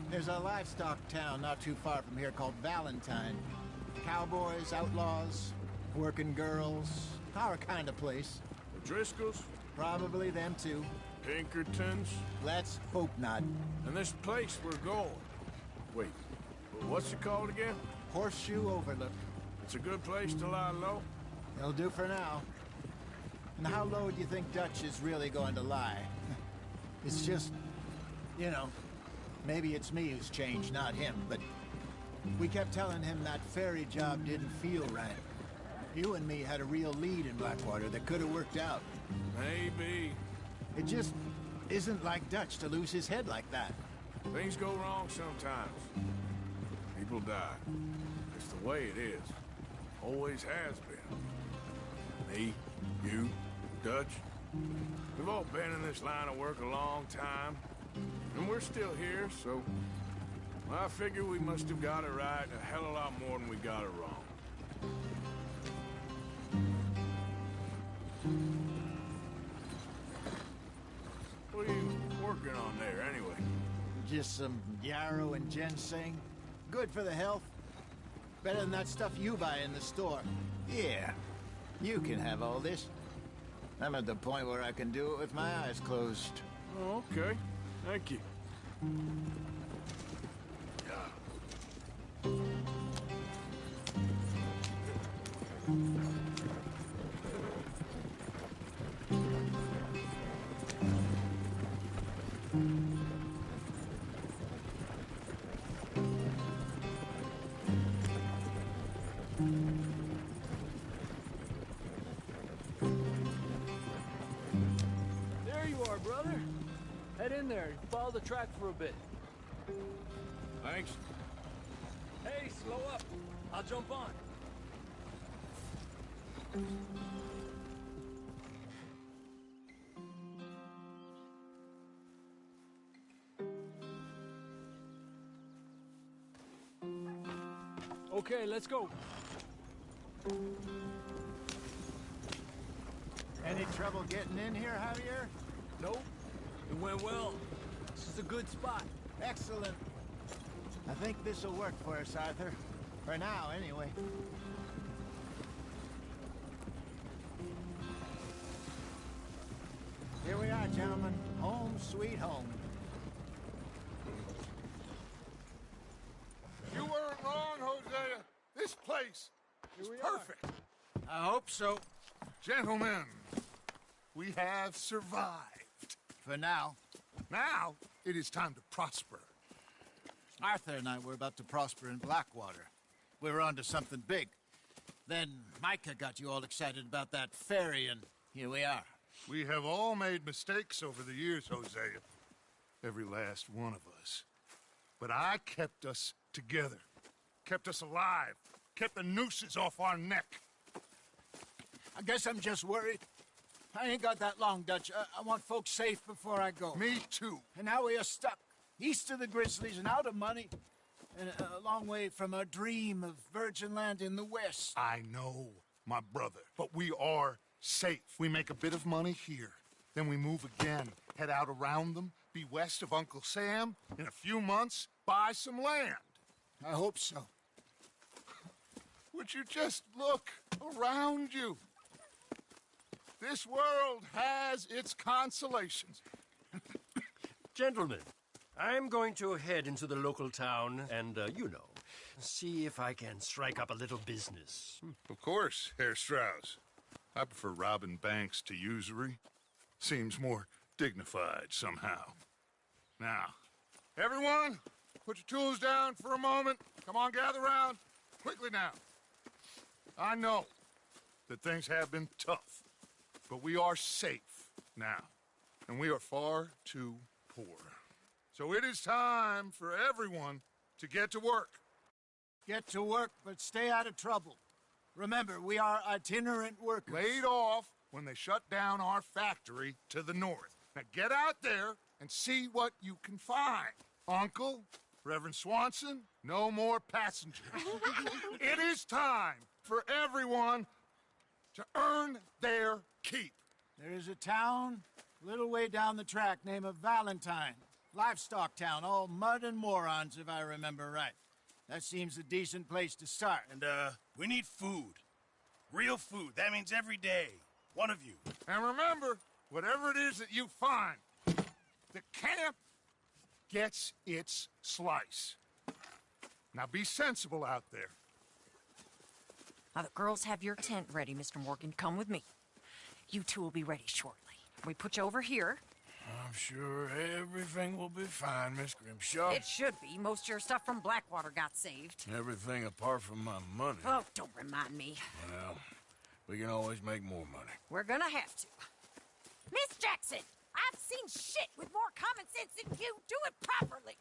There's a livestock town not too far from here called Valentine. Cowboys, outlaws, working girls, our kind of place. The Driscolls? Probably them too. Pinkertons? Let's hope not. And this place we're going. Wait, what's it called again? Horseshoe Overlook. It's a good place to lie low? It'll do for now. And how low do you think Dutch is really going to lie? It's just, you know, maybe it's me who's changed, not him, but we kept telling him that ferry job didn't feel right. You and me had a real lead in Blackwater that could have worked out. Maybe. It just isn't like Dutch to lose his head like that. Things go wrong sometimes. People die. It's the way it is. Always has been. Me, you, Dutch. We've all been in this line of work a long time. And we're still here, so... I figure we must have got it right a hell of a lot more than we got it wrong. Just some yarrow and ginseng. Good for the health. Better than that stuff you buy in the store. Yeah, you can have all this. I'm at the point where I can do it with my eyes closed. Oh, okay. Thank you. There you are, brother. Head in there and follow the track for a bit. Thanks. Hey, slow up. I'll jump on. Okay, let's go. Any trouble getting in here, Javier? Nope. It went well. This is a good spot. Excellent. I think this'll work for us, Arthur. For now, anyway. Here we are, gentlemen. Home sweet home. You weren't wrong, Hosea. This place is perfect. I hope so. Gentlemen, we have survived. For now. Now, it is time to prosper. Arthur and I were about to prosper in Blackwater. We were onto something big. Then Micah got you all excited about that ferry, and here we are. We have all made mistakes over the years, Hosea. Every last one of us. But I kept us together. Kept us alive. Kept the nooses off our neck. I guess I'm just worried. I ain't got that long, Dutch. I want folks safe before I go. Me too. And now we are stuck. East of the Grizzlies and out of money. And a long way from our dream of virgin land in the west. I know, my brother. But we are safe. We make a bit of money here. Then we move again. Head out around them. Be west of Uncle Sam. In a few months, buy some land. I hope so. Would you just look around you? This world has its consolations. Gentlemen, I'm going to head into the local town and, see if I can strike up a little business. Of course, Herr Strauss. I prefer robbing banks to usury. Seems more dignified somehow. Now, everyone, put your tools down for a moment. Come on, gather round. Quickly now. I know that things have been tough, but we are safe now, and we are far too poor. So it is time for everyone to get to work. Get to work, but stay out of trouble. Remember, we are itinerant workers. Laid off when they shut down our factory to the north. Now get out there and see what you can find. Uncle, Reverend Swanson, no more passengers. It is time for everyone to earn their keep. There is a town a little way down the track named Valentine. Livestock town, all mud and morons, if I remember right. That seems a decent place to start. And, we need food. Real food. That means every day. One of you. And remember, whatever it is that you find, the camp gets its slice. Now be sensible out there. Now, the girls have your tent ready, Mr. Morgan. Come with me. You two will be ready shortly. We put you over here. I'm sure everything will be fine, Miss Grimshaw. It should be. Most of your stuff from Blackwater got saved. Everything apart from my money. Oh, don't remind me. Well, we can always make more money. We're gonna have to. Miss Jackson, I've seen shit with more common sense than you. Do it properly.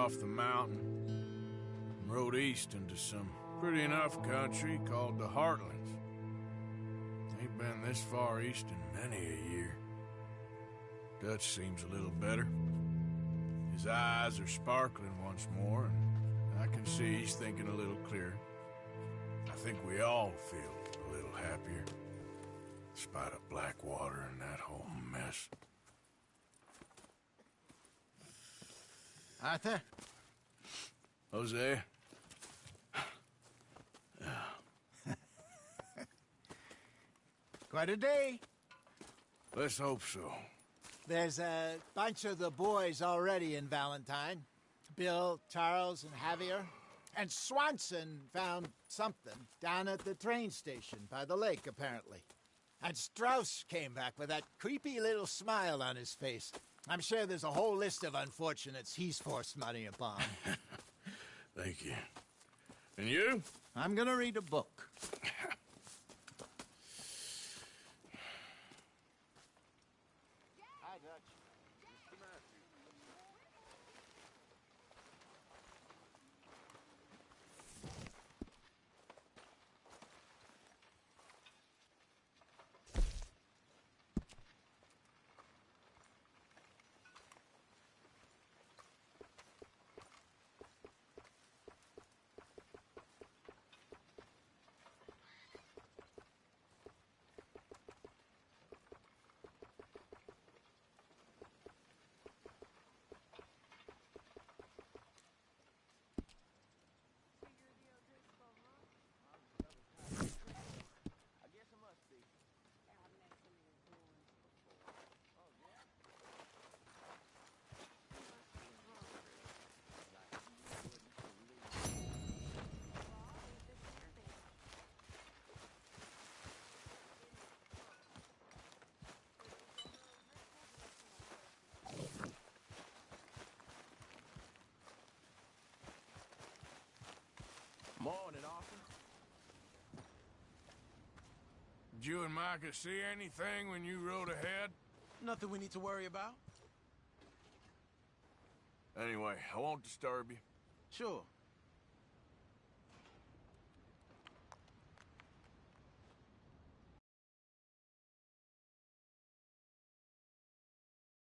off the mountain and rode east into some pretty enough country called the Heartlands. Ain't been this far east in many a year. Dutch seems a little better. His eyes are sparkling once more, and I can see he's thinking a little clearer. I think we all feel a little happier, despite of Blackwater and that whole mess. Arthur? Jose? Quite a day. Let's hope so. There's a bunch of the boys already in Valentine. Bill, Charles, and Javier. And Swanson found something down at the train station by the lake, apparently. And Strauss came back with that creepy little smile on his face. I'm sure there's a whole list of unfortunates he's forced money upon. Thank you. And you? I'm gonna read a book. Hi, Dutch. Mr. Matthews. Morning, Arthur. Did you and Micah see anything when you rode ahead? Nothing we need to worry about. Anyway, I won't disturb you. Sure.